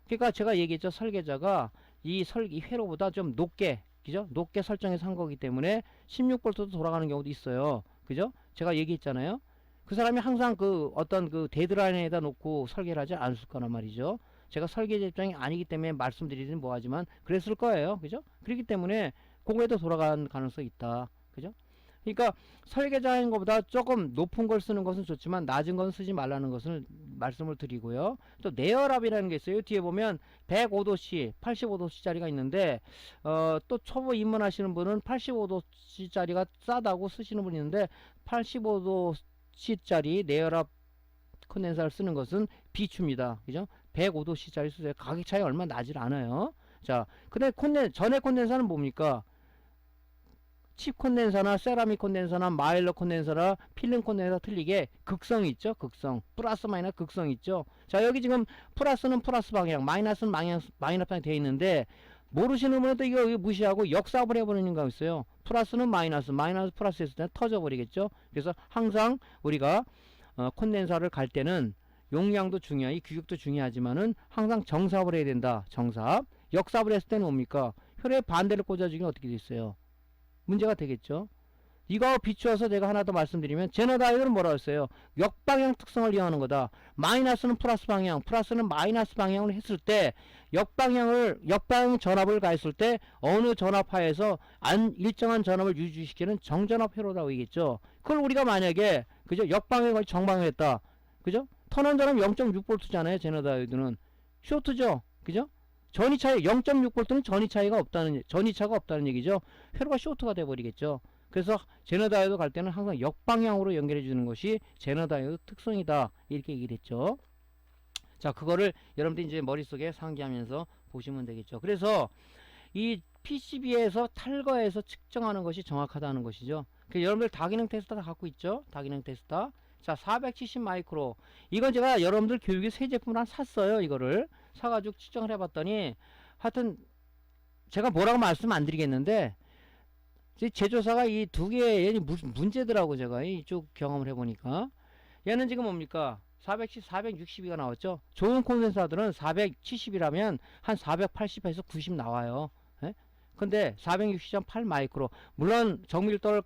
그러니까 제가 얘기했죠. 설계자가 이 회로보다 좀 높게, 그죠? 높게 설정해서 한 거기 때문에 16V도 돌아가는 경우도 있어요. 그죠? 제가 얘기했잖아요. 그 사람이 항상 그 어떤 그 데드라인에다 놓고 설계를 하지 않았을 거란 말이죠. 제가 설계자 입장이 아니기 때문에 말씀드리긴 뭐하지만 그랬을 거예요. 그죠? 그렇기 때문에 공에도 돌아가는 가능성이 있다. 그죠? 그러니까 설계자인 것보다 조금 높은 걸 쓰는 것은 좋지만 낮은 건 쓰지 말라는 것을 말씀을 드리고요. 또 내열압이라는 게 있어요. 뒤에 보면 105도씨, 85도씨짜리가 있는데 또 초보 입문하시는 분은 85도씨짜리가 싸다고 쓰시는 분이 있는데 85도씨짜리 내열압 콘덴서를 쓰는 것은 비추입니다. 그죠? 105도씨짜리 쓰세요. 가격 차이 얼마 나질 않아요. 자, 근데 전해 콘덴서는 뭡니까? 칩 콘덴서나 세라믹 콘덴서나 마일러 콘덴서나 필름 콘덴서 틀리게 극성이 있죠. 극성. 플러스 마이너스 극성이 있죠. 자, 여기 지금 플러스는 플러스 방향, 마이너스는 마이너스 방향 되어 있는데 모르시는 분은 또 이거 무시하고 역사업을 해버리는 거 있어요. 플러스는 마이너스, 마이너스 플러스 했을 때 터져버리겠죠. 그래서 항상 우리가 콘덴서를 갈 때는 용량도 중요하고 이 규격도 중요하지만은 항상 정사업을 해야 된다. 정사업. 역사업을 했을 때는 뭡니까? 혈의 반대를 꽂아주기는 어떻게 됐어요? 문제가 되겠죠. 이거 비추어서 제가 하나 더 말씀드리면 제너다이어는 뭐라고 했어요? 역방향 특성을 이용하는 거다. 마이너스는 플러스 방향, 플러스는 마이너스 방향을 했을 때 역방향 전압을 가했을 때 어느 전압하에서 일정한 전압을 유지시키는 정전압 회로라고 얘기했죠. 그걸 우리가 만약에 그죠? 역방향을 정방향 했다. 그죠? 턴온 전압 0.6V잖아요. 제너다이어는 쇼트죠. 그죠? 전위 차이 0.6V는 전위차가 없다는 얘기죠. 회로가 쇼트가 돼 버리겠죠. 그래서 제너다이어드 갈 때는 항상 역방향으로 연결해 주는 것이 제너다이어드 특성이다. 이렇게 얘기를 했죠. 자, 그거를 여러분들이 이제 머릿속에 상기하면서 보시면 되겠죠. 그래서 이 PCB에서 탈거해서 측정하는 것이 정확하다는 것이죠. 여러분들 다기능 테스터 다 갖고 있죠. 다기능 테스터. 자, 470 마이크로. 이건 제가 여러분들 교육에 새 제품을 샀어요. 이거를 사가지고 측정을 해봤더니 하여튼 제가 뭐라고 말씀 안 드리겠는데 제조사가 이 두 개의 무슨 문제더라고. 제가 이쪽 경험을 해보니까 얘는 지금 뭡니까? 460이 나왔죠. 좋은 콘덴서들은 470이라면 한 480에서 90 나와요. 예? 근데 460.8 마이크로, 물론 정밀도를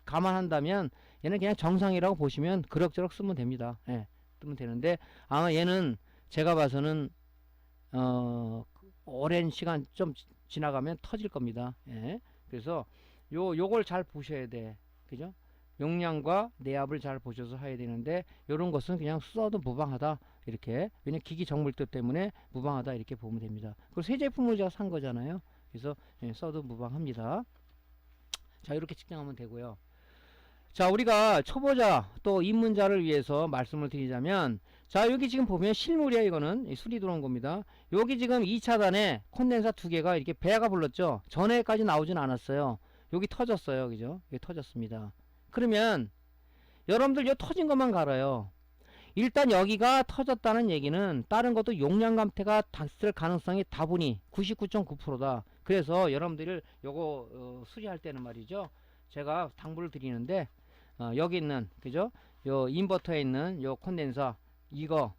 감안한다면 얘는 그냥 정상이라고 보시면 그럭저럭 쓰면 됩니다. 예, 쓰면 되는데 아마 얘는 제가 봐서는 오랜 시간 좀 지나가면 터질 겁니다. 예, 그래서 요걸 잘 보셔야 돼. 그죠? 용량과 내압을 잘 보셔서 해야 되는데 요런 것은 그냥 써도 무방하다. 이렇게. 왜냐면 기기 정밀도 때문에 무방하다. 이렇게 보면 됩니다. 그리고 새 제품을 제가 산 거잖아요. 그래서 예, 써도 무방합니다. 자, 이렇게 측정하면 되고요. 자, 우리가 초보자 또 입문자를 위해서 말씀을 드리자면, 자, 여기 지금 보면 실물이야. 이거는 수리 들어온 겁니다. 여기 지금 2차단에 콘덴서 두 개가 이렇게 배가 불렀죠. 전에까지 나오진 않았어요. 여기 터졌어요. 그죠? 여기 터졌습니다. 그러면 여러분들 이 터진 것만 갈아요. 일단 여기가 터졌다는 얘기는 다른 것도 용량 감퇴가 됐을 가능성이 다분히 99.9%다. 그래서 여러분들을 요거 수리할 때는 말이죠, 제가 당부를 드리는데 여기 있는, 그죠, 요 인버터에 있는 요 콘덴서, 이거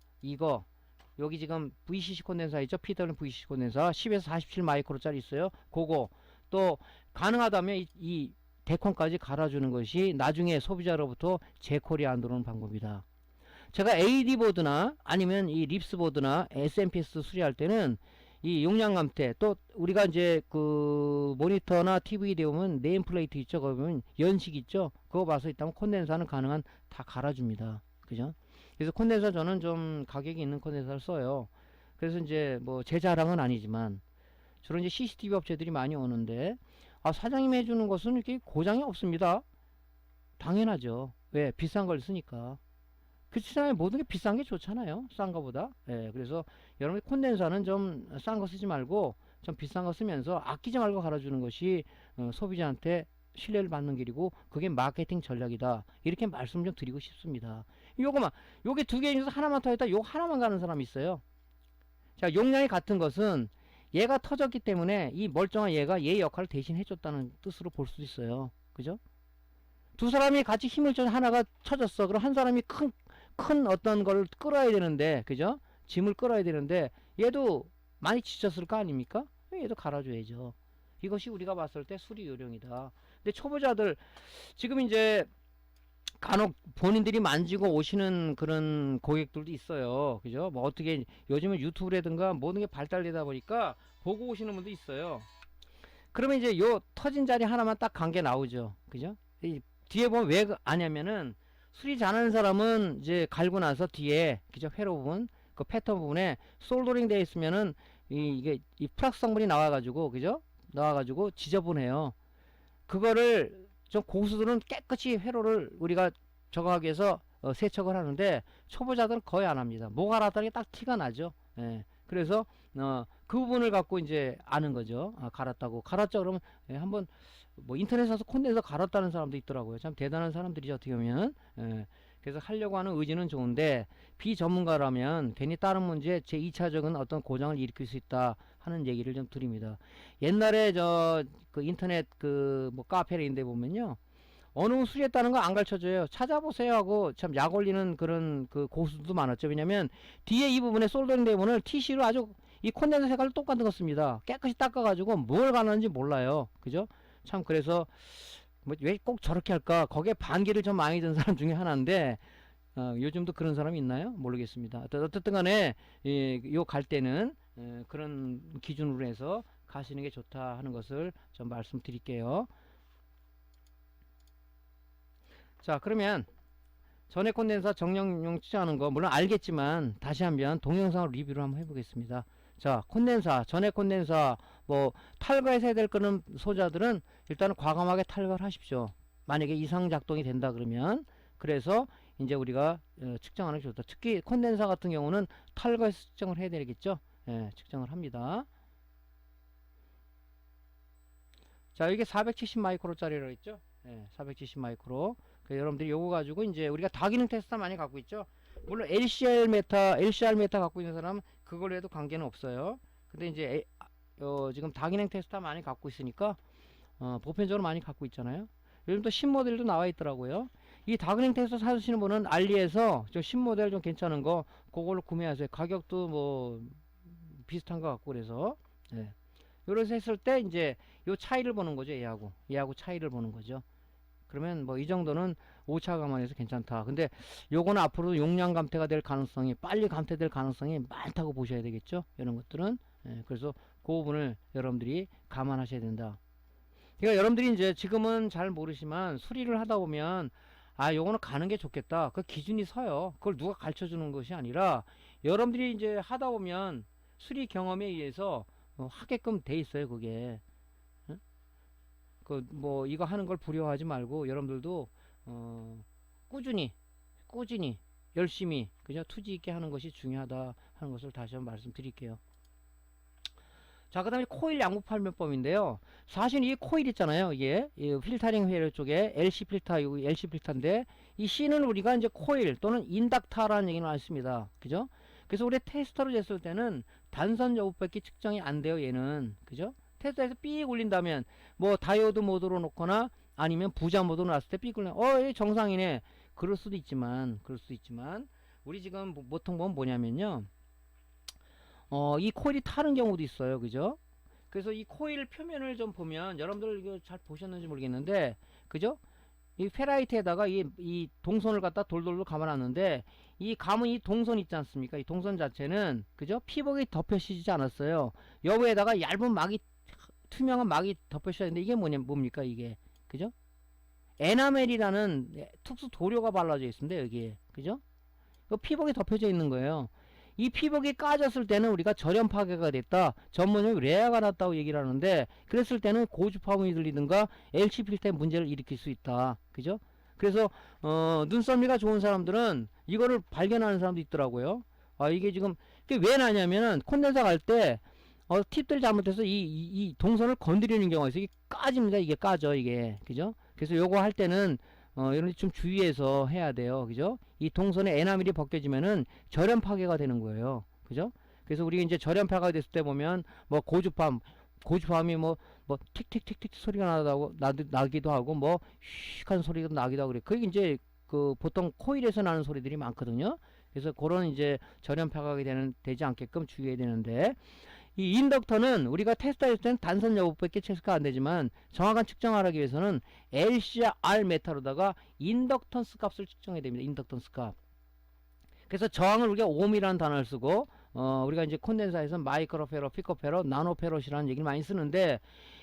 여기 지금 VCC 콘덴서 있죠. PWM VCC 콘덴서 10에서 47 마이크로짜리 있어요. 그거 또 가능하다면 이 데콘까지 갈아주는 것이 나중에 소비자로부터 재콜이 안 들어오는 방법이다. 제가 AD 보드나 아니면 이 립스 보드나 SMPS 수리할 때는 이 용량 감퇴, 또 우리가 이제 그 모니터나 TV 대보면 네임플레이트 있죠. 거기 보면 연식 있죠. 그거 봐서 있다면 콘덴서는 가능한 다 갈아줍니다. 그죠? 그래서 콘덴서 저는 좀 가격이 있는 콘덴서를 써요. 그래서 이제 뭐 제 자랑은 아니지만 주로 이제 CCTV 업체들이 많이 오는데, 사장님이 해주는 것은 이렇게 고장이 없습니다. 당연하죠. 왜? 비싼 걸 쓰니까. 그 시장에 모든 게 비싼 게 좋잖아요. 싼 거보다. 예, 그래서 여러분이 콘덴서는 좀 싼 거 쓰지 말고 좀 비싼 거 쓰면서 아끼지 말고 갈아주는 것이 소비자한테 신뢰를 받는 길이고, 그게 마케팅 전략이다. 이렇게 말씀 좀 드리고 싶습니다. 요게 두 개 중에서 하나만 터졌다. 요거 하나만 가는 사람이 있어요. 자, 용량이 같은 것은 얘가 터졌기 때문에 이 멀쩡한 얘가 얘 역할을 대신 해줬다는 뜻으로 볼 수도 있어요. 그죠? 두 사람이 같이 힘을 줘서 하나가 터졌어. 그럼 한 사람이 큰 어떤 걸 끌어야 되는데, 그죠? 짐을 끌어야 되는데 얘도 많이 지쳤을 거 아닙니까? 얘도 갈아줘야죠. 이것이 우리가 봤을 때 수리 요령이다. 근데 초보자들 지금 이제 간혹 본인들이 만지고 오시는 그런 고객들도 있어요. 그죠? 뭐 어떻게 요즘은 유튜브라든가 모든 게 발달되다 보니까 보고 오시는 분도 있어요. 그러면 이제 요 터진 자리 하나만 딱 간 게 나오죠. 그죠? 이 뒤에 보면 왜 아냐면은 수리 잘하는 사람은 이제 갈고 나서 뒤에, 그죠, 회로 부분, 그 패턴 부분에 솔더링 되어 있으면은 이게 플락스 성분이 나와가지고, 그죠? 나와가지고 지저분해요. 그거를 좀 고수들은 깨끗이 회로를 우리가 적응하기 위해서 세척을 하는데 초보자들은 거의 안 합니다. 뭐 갈았다는 게 딱 티가 나죠. 예. 그래서 그 부분을 갖고 이제 아는 거죠. 갈았다고. 갈았죠. 그러면 한번 뭐 인터넷에서 콘덴서 갈았다는 사람도 있더라고요. 참 대단한 사람들이죠, 어떻게 보면. 예. 그래서 하려고 하는 의지는 좋은데 비전문가라면 괜히 다른 문제에 제2차적인 어떤 고장을 일으킬 수 있다 하는 얘기를 좀 드립니다. 옛날에 저 그 인터넷 그 뭐 카페인데 보면요, 어느 수리했다는 거 안 가르쳐줘요. 찾아보세요 하고 참 약 올리는 그런 그 고수도 많았죠. 왜냐면 뒤에 이 부분에 솔더링 대문을 TC로 아주 이 콘덴서 색깔을 똑같은 거 씁니다. 깨끗이 닦아가지고 뭘 가는지 몰라요. 그죠? 참 그래서 뭐 왜 꼭 저렇게 할까? 거기에 반기를 좀 많이 든 사람 중에 하나인데 요즘도 그런 사람이 있나요? 모르겠습니다. 어쨌든 간에 요 갈 때는 그런 기준으로 해서 가시는 게 좋다 하는 것을 좀 말씀드릴게요. 자, 그러면 전해 콘덴서 정령용 측정하는 거 물론 알겠지만 다시 한번 동영상으로 리뷰를 한번 해보겠습니다. 자, 콘덴서, 전해 콘덴서 뭐 탈거해서 해야 될 거는 소자들은 일단은 과감하게 탈거를 하십시오. 만약에 이상 작동이 된다 그러면. 그래서 이제 우리가 측정하는 게 좋다. 특히 콘덴서 같은 경우는 탈거해서 측정을 해야 되겠죠. 예, 측정을 합니다. 자, 이게 470 마이크로짜리라고 했죠. 예, 470 마이크로. 여러분들이 요거 가지고 이제 우리가 다기능 테스터 많이 갖고 있죠. 물론 LCR 메타 갖고 있는 사람은 그걸로 해도 관계는 없어요. 근데 이제 지금 다기능 테스터 많이 갖고 있으니까 보편적으로 많이 갖고 있잖아요. 요즘 또 신모델도 나와 있더라고요. 이 다기능 테스터 사주시는 분은 알리에서 좀 신모델 좀 괜찮은 거 그걸로 구매하세요. 가격도 뭐 비슷한 것 같고 그래서 예. 요래서 했을 때 이제 요 차이를 보는 거죠. 얘하고 차이를 보는 거죠. 그러면 뭐 이 정도는 오차 감안해서 괜찮다. 근데 요거는 앞으로 용량 감퇴가 될 가능성이 빨리 감퇴될 가능성이 많다고 보셔야 되겠죠. 이런 것들은 그래서 그 부분을 여러분들이 감안하셔야 된다. 그러니까 여러분들이 이제 지금은 잘 모르지만 수리를 하다 보면 아 요거는 가는 게 좋겠다. 그 기준이 서요. 그걸 누가 가르쳐 주는 것이 아니라 여러분들이 이제 하다 보면 수리 경험에 의해서 하게끔 돼 있어요. 그게 그 뭐 이거 하는 걸 두려워하지 말고 여러분들도 꾸준히 열심히 그죠 투지 있게 하는 것이 중요하다 하는 것을 다시 한번 말씀드릴게요. 자, 그 다음에 코일 양부 팔면법인데요. 사실 이 코일 있잖아요. 이게 이 필터링 회로 쪽에 LC 필터, 이 LC 필터인데 이 C는 우리가 이제 코일 또는 인덕터라는 얘기는 안 씁니다. 그죠? 그래서 우리 테스터로 쟀을 때는 단선 여부밖에 측정이 안 돼요. 얘는 그죠? 테스터에서 삑 울린다면 뭐 다이오드 모드로 놓거나 아니면 부자 모드로 놨을 때 삑 울리면 얘 정상이네. 그럴 수도 있지만 우리 지금 보통 보면 뭐냐면요. 이 코일이 타는 경우도 있어요. 그죠? 그래서 이 코일 표면을 좀 보면 여러분들 이거 잘 보셨는지 모르겠는데 그죠? 이 페라이트에다가 이 동선을 갖다 돌돌돌 감아놨는데 이 감은 이 동선 있지 않습니까? 이 동선 자체는 그죠? 피복이 덮여지지 않았어요. 여기에다가 얇은 막이 투명한 막이 덮여져 있는데 이게 뭡니까 이게 그죠? 에나멜이라는 특수 도료가 발라져 있습니다. 여기에 그죠? 그 피복이 덮여져 있는 거예요. 이 피복이 까졌을 때는 우리가 절연 파괴가 됐다. 전문용어 레아가 났다고 얘기를 하는데 그랬을 때는 고주파음이 들리든가 LC 필터에 문제를 일으킬 수 있다. 그죠? 그래서 눈썰미가 좋은 사람들은 이거를 발견하는 사람도 있더라고요. 이게 지금 왜 나냐면은 콘덴서 갈 때 팁들 잘못해서 이 동선을 건드리는 경우가 있어요. 이게 까집니다. 이게 까져 이게 그죠? 그래서 요거 할 때는 이런 좀 주의해서 해야 돼요. 그죠? 이 동선에 에나멜이 벗겨지면은 절연 파괴가 되는 거예요. 그죠? 그래서 우리 이제 절연 파괴가 됐을 때 보면 뭐 고주파음이 뭐 틱틱틱틱 소리가 나기도 하고 뭐 휙한 소리가 나기도 하고 그래. 그게 이제 그 보통 코일에서 나는 소리들이 많거든요. 그래서 그런 이제 절연 파괴가 되지 않게끔 주의해야 되는데 이 인덕터는 우리가 테스트할 때는 단선 여부밖에 체크가 안 되지만 정확한 측정을 하기 위해서는 LCR 메타로다가 인덕턴스 값을 측정해야 됩니다. 인덕턴스 값. 그래서 저항을 우리가 옴이라는 단어를 쓰고 우리가 이제 콘덴서에서 마이크로페로, 피코페로, 나노페롯이라는 얘기를 많이 쓰는데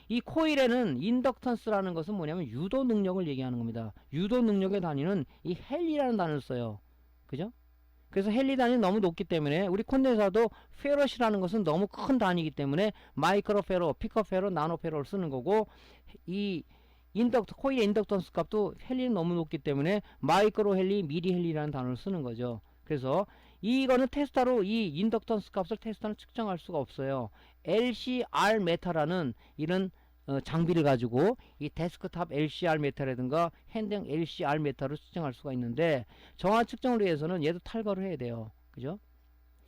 이 코일에는 인덕턴스라는 것은 뭐냐면 유도 능력을 얘기하는 겁니다. 유도 능력의 단위는 이 헬리라는 단어를 써요. 그죠? 그래서 헬리 단위는 너무 높기 때문에 우리 콘덴서도 페럿이라는 것은 너무 큰 단위이기 때문에 마이크로페로, 피코페로, 나노페로를 쓰는 거고 이 코일의 인덕턴스 값도 헬리는 너무 높기 때문에 마이크로 헬리, 미리 헬리라는 단어를 쓰는 거죠. 그래서 이거는 테스터로 이 인덕턴스 값을 테스터는 측정할 수가 없어요. LCR 메타라는 이런 장비를 가지고 이 데스크탑 LCR 메타라든가 핸드형 LCR 메타를 측정할 수가 있는데, 정확한 측정을 위해서는 얘도 탈거를 해야 돼요. 그죠?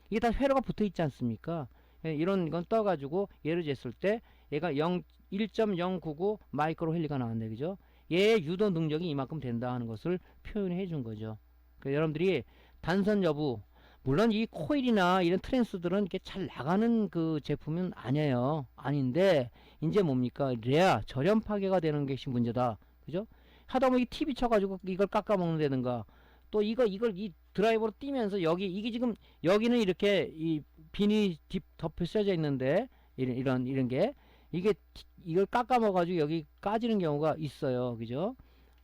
이게 다 회로가 붙어 있지 않습니까? 예, 이런 건 떠가지고 얘를 쟀을 때 얘가 1.099 마이크로 헬리가 나왔네. 그죠? 얘의 유도 능력이 이만큼 된다 하는 것을 표현해 준 거죠. 그러니까 여러분들이 단선 여부, 물론 이 코일이나 이런 트랜스들은 이렇게 잘 나가는 그 제품은 아니에요. 아닌데, 이제 뭡니까? 레아, 저렴 파괴가 되는 것이 문제다. 그죠? 하다 보면 이 TV 쳐가지고 이걸 깎아먹는다든가, 또 이걸 이 드라이버로 띄면서 이게 지금, 여기는 이렇게 이 비닐이 덮여 씌워져 있는데, 이런 게, 이걸 깎아먹어가지고 여기 까지는 경우가 있어요. 그죠?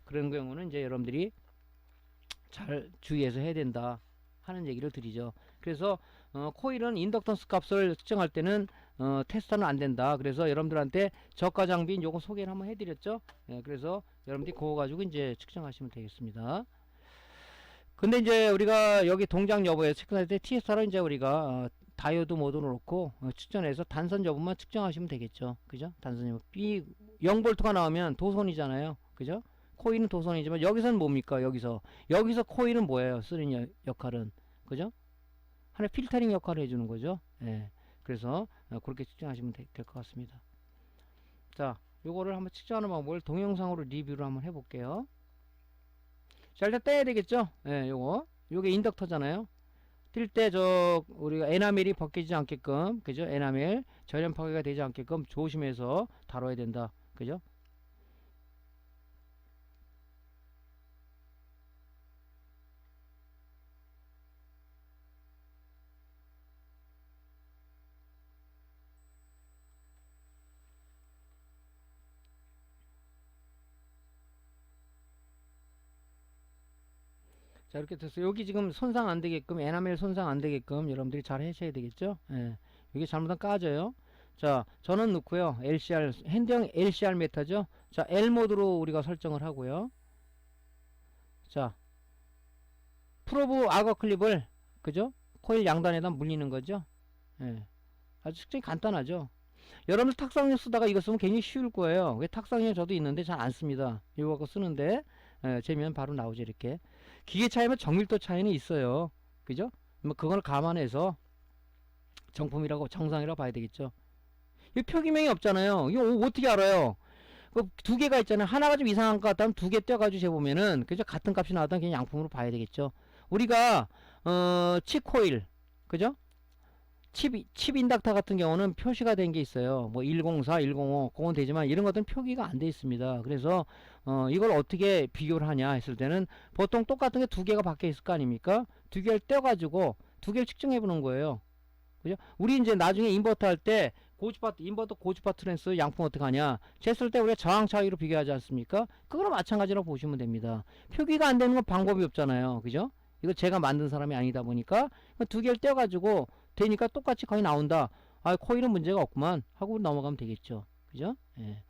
그런 경우는 이제 여러분들이 잘 주의해서 해야 된다 하는 얘기를 드리죠. 그래서 코일은 인덕턴스 값을 측정할 때는 테스터는 안 된다. 그래서 여러분들한테 저가 장비인 요거 소개를 한번 해드렸죠. 예, 그래서 여러분들이 그거 가지고 이제 측정하시면 되겠습니다. 근데 이제 우리가 여기 동작 여부에 체크할 때 TSR로 이제 우리가 다이오드 모드로 놓고 측정해서 단선 여부만 측정하시면 되겠죠. 그죠? 단선 여부. 이 0V가 나오면 도선이잖아요. 그죠? 코일은 도선이지만 여기서는 뭡니까? 여기서 코일은 뭐예요? 쓰는 역할은. 그죠? 하나의 필터링 역할을 해주는 거죠. 예. 그래서 그렇게 측정하시면 될 것 같습니다. 자, 요거를 한번 측정하는 방법을 동영상으로 리뷰를 한번 해볼게요. 자, 일단 떼야 되겠죠? 예, 요게 인덕터잖아요. 뛸 때 우리가 에나멜이 벗기지 않게끔, 그죠? 에나멜 절연 파괴가 되지 않게끔 조심해서 다뤄야 된다. 그죠? 자, 이렇게 돼서 여기 지금 손상 안 되게끔, 에나멜 손상 안 되게끔 여러분들이 잘 하셔야 되겠죠? 예. 이게 잘못하면 까져요. 자, 전원 넣고요. LCR, 핸드형 LCR 메타죠? 자, L 모드로 우리가 설정을 하고요. 자, 프로브 악어 클립을, 그죠? 코일 양단에다 물리는 거죠? 예. 아주 측정이 간단하죠? 여러분들 탁상용 쓰다가 이거 쓰면 굉장히 쉬울 거예요. 탁상용 저도 있는데 잘 안 씁니다. 이거 갖고 쓰는데, 재면 바로 나오죠, 이렇게. 기계 차이면 정밀도 차이는 있어요. 그죠? 뭐 그걸 감안해서 정품이라고 정상이라고 봐야 되겠죠. 이 표기명이 없잖아요. 이거 어떻게 알아요? 그 두 개가 있잖아요. 하나가 좀 이상한 것 같다면 두 개 떼어가지고 재보면은 그죠? 같은 값이 나왔다면 그냥 양품으로 봐야 되겠죠. 우리가 칩 코일, 그죠? 칩 인덕터 같은 경우는 표시가 된 게 있어요. 뭐 104, 105 그건 되지만 이런 것들은 표기가 안 돼 있습니다. 그래서 이걸 어떻게 비교를 하냐 했을 때는 보통 똑같은 게 두 개가 밖에 있을 거 아닙니까? 두 개를 떼어가지고 두 개를 측정해 보는 거예요. 그죠? 우리 이제 나중에 인버터 할 때 인버터 고주파 트랜스 양품 어떻게 하냐? 쟀을 때 우리가 저항 차이로 비교하지 않습니까? 그거랑 마찬가지라고 보시면 됩니다. 표기가 안 되는 건 방법이 없잖아요. 그죠? 이거 제가 만든 사람이 아니다 보니까 두 개를 떼어가지고 되니까 똑같이 거의 나온다. 아, 코일은 문제가 없구만 하고 넘어가면 되겠죠. 그죠? 예.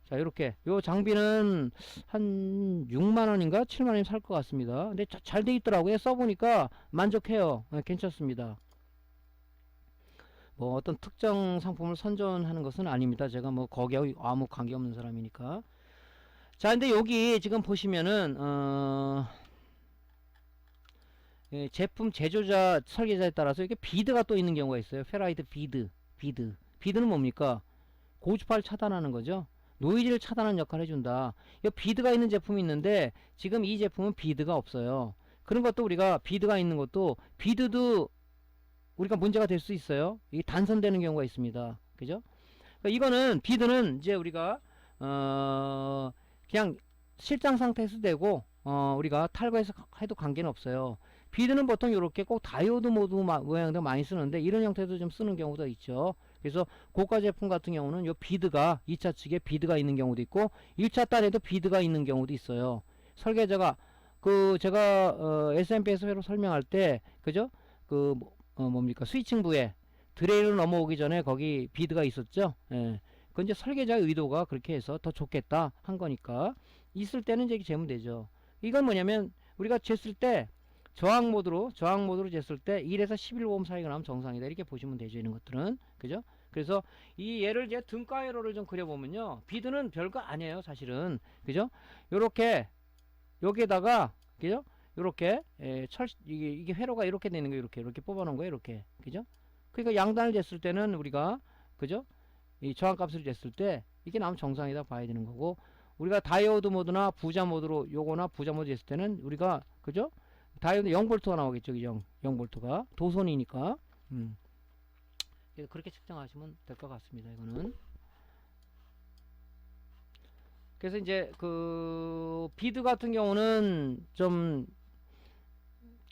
자, 요렇게 요 장비는 한 6만원인가 7만원이면 살 것 같습니다. 근데 잘 돼 있더라고요. 써보니까 만족해요. 예, 괜찮습니다. 뭐 어떤 특정 상품을 선전하는 것은 아닙니다. 제가 뭐 거기에 아무 관계없는 사람이니까. 자, 근데 여기 지금 보시면은 예, 제품 제조자 설계자에 따라서 이렇게 비드가 또 있는 경우가 있어요. 페라이트 비드는 뭡니까? 고주파를 차단하는 거죠. 노이즈를 차단하는 역할을 해준다. 이 비드가 있는 제품이 있는데 지금 이 제품은 비드가 없어요. 그런 것도 우리가 비드가 있는 것도 비드도 우리가 문제가 될 수 있어요. 이게 단선되는 경우가 있습니다. 그죠? 그러니까 이거는 비드는 이제 우리가 그냥 실장 상태에서 되고 우리가 탈거해서 해도 관계는 없어요. 비드는 보통 이렇게 꼭 다이오드 모드 모양도 많이 쓰는데 이런 형태도 좀 쓰는 경우도 있죠. 그래서 고가 제품 같은 경우는 요 비드가 2차 측에 비드가 있는 경우도 있고 1차 단에도 비드가 있는 경우도 있어요. 설계자가 제가 SMPS 회로 설명할 때 그죠? 뭡니까 스위칭부에 드레인을 넘어오기 전에 거기 비드가 있었죠. 예. 그건 이제 설계자 의도가 그렇게 해서 더 좋겠다 한 거니까 있을 때는 이제 재면 되죠. 이건 뭐냐면 우리가 쟀을 때 저항 모드로 쟀을 때 1에서 11오hm 사이가 나면 정상이다 이렇게 보시면 되죠. 이런 것들은 그죠? 그래서 이 얘를 이제 등가회로를 좀 그려보면요. 비드는 별거 아니에요, 사실은. 그죠? 요렇게, 여기에다가, 그죠? 요렇게, 이게 회로가 이렇게 되는 거예요. 이렇게 뽑아놓은 거예요. 이렇게. 그죠? 그러니까 양단을 쟀을 때는 우리가, 그죠? 이 저항값을 쟀을 때, 이게 나오면 정상이다 봐야 되는 거고, 우리가 다이오드 모드나 부자 모드로, 요거나 부자 모드 쟀을 때는 우리가, 그죠? 다이오드 0V가 나오겠죠. 0V가. 도선이니까. 그래서 그렇게 측정하시면 될 것 같습니다. 이거는. 그래서 이제 그 비드 같은 경우는 좀